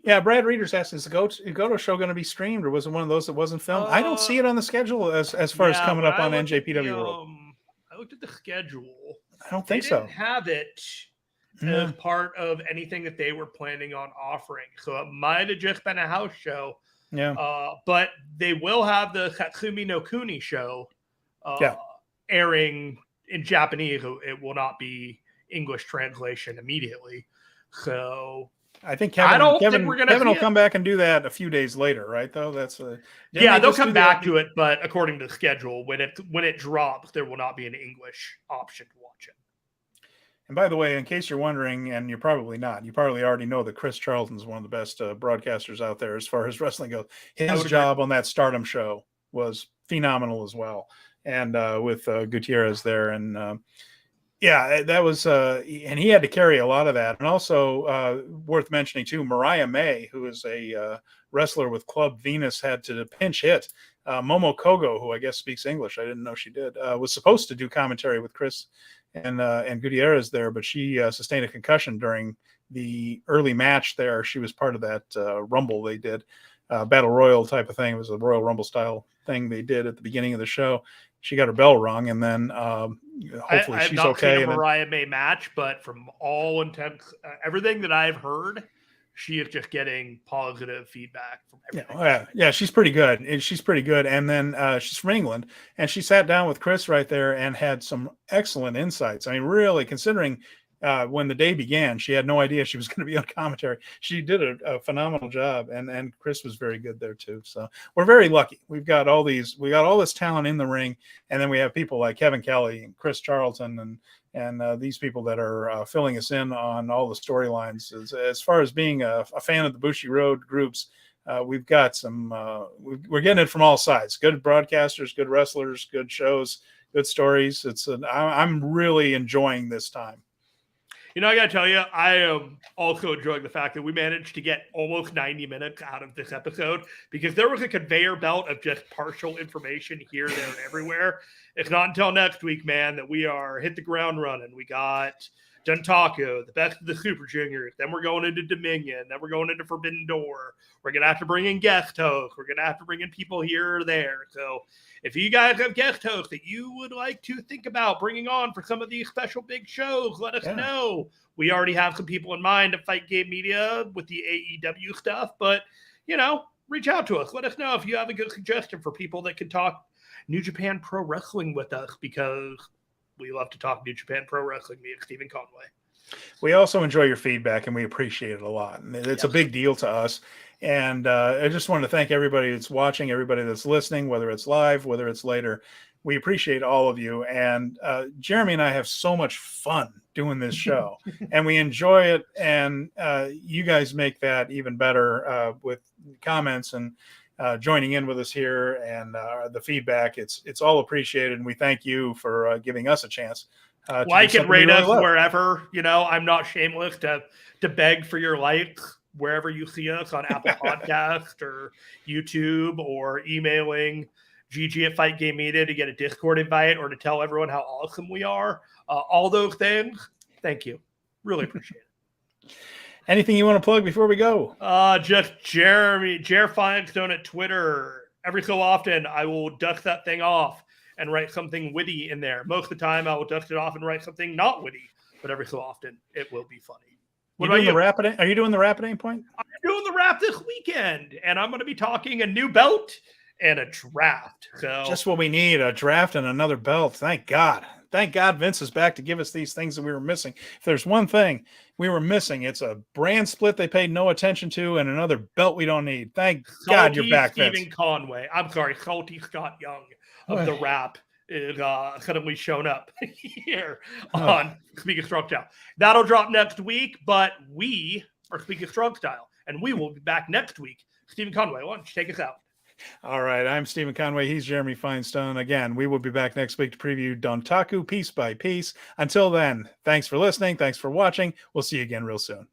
Yeah, Brad Reader's asking, is the Goto show going to be streamed, or was it one of those that wasn't filmed? I don't see it on the schedule as far as coming up on NJPW World. I looked at the schedule. I don't think so. They didn't have it as part of anything that they were planning on offering. So it might have just been a house show. Yeah. But they will have the Satsumi no Kuni show airing in Japanese. It will not be English translation immediately. So I think Kevin will come back and do that a few days later, right? Though they'll come back to it, but according to the schedule, when it drops, there will not be an English option to watch it. And by the way, in case you're wondering, and you're probably not, you probably already know that Chris Charlton's one of the best broadcasters out there as far as wrestling goes. His job on that Stardom show was phenomenal as well. And with Gutierrez there. And that was, and he had to carry a lot of that. And also worth mentioning too, Mariah May, who is a wrestler with Club Venus, had to pinch hit. Momo Kogo, who I guess speaks English, I didn't know she did, was supposed to do commentary with Chris and Gutierrez there, but she sustained a concussion during the early match there. She was part of that Rumble they did, Battle Royal type of thing. It was a Royal Rumble style thing they did at the beginning of the show. She got her bell rung, and then hopefully she's okay. Seen a Mariah May match, but from all intents, everything that I've heard, she is just getting positive feedback from everything. Yeah, she's pretty good. She's pretty good. And then she's from England, and she sat down with Chris right there and had some excellent insights. I mean, really, considering when the day began, she had no idea she was going to be on commentary. She did a phenomenal job, and Chris was very good there too. So we're very lucky. We got all this talent in the ring, and then we have people like Kevin Kelly and Chris Charlton and these people that are filling us in on all the storylines. As far as being a fan of the Bushi Road groups, we've got some. We're getting it from all sides. Good broadcasters, good wrestlers, good shows, good stories. I'm really enjoying this time. I got to tell you, I am also enjoying the fact that we managed to get almost 90 minutes out of this episode because there was a conveyor belt of just partial information here, there, and everywhere. It's not until next week, man, that we are hit the ground running. We got Dontaku, the best of the Super Juniors. Then we're going into Dominion. Then we're going into Forbidden Door. We're going to have to bring in guest hosts. We're going to have to bring in people here or there. So if you guys have guest hosts that you would like to think about bringing on for some of these special big shows, let us know. We already have some people in mind at Fight Game Media with the AEW stuff, but, reach out to us. Let us know if you have a good suggestion for people that can talk New Japan Pro Wrestling with us, because we love to talk New Japan Pro Wrestling, me and Stephen Conway. We also enjoy your feedback, and we appreciate it a lot. And it's a big deal to us. And I just want to thank everybody that's watching, everybody that's listening, whether it's live, whether it's later. We appreciate all of you. And Jeremy and I have so much fun doing this show, and we enjoy it. And you guys make that even better with comments and joining in with us here, and the feedback. It's all appreciated, and we thank you for giving us a chance. Like and rate us wherever. I'm not shameless to beg for your likes wherever you see us on Apple Podcast or YouTube, or emailing GG at Fight Game Media to get a Discord invite or to tell everyone how awesome we are. All those things. Thank you. Really appreciate it. Anything you want to plug before we go? Just Jer Finestone at Twitter. Every so often, I will dust that thing off and write something witty in there. Most of the time, I will dust it off and write something not witty, but every so often, it will be funny. What about you? Are you doing the rap at any point? I'm doing the rap this weekend, and I'm going to be talking a new belt and a draft. So just what we need, a draft and another belt. Thank God. Thank God Vince is back to give us these things that we were missing. If there's one thing we were missing, it's a brand split they paid no attention to and another belt we don't need. Thank God you're back, Stephen Vince. Conway. I'm sorry, Salty Scott Young of the rap is suddenly shown up here on Speaking Strong Style. That'll drop next week, but we are Speaking Strong Style, and we will be back next week. Stephen Conway, why don't you take us out? All right, I'm Stephen Conway. He's Jeremy Finestone. Again, we will be back next week to preview Dontaku piece by piece. Until then, thanks for listening. Thanks for watching. We'll see you again real soon.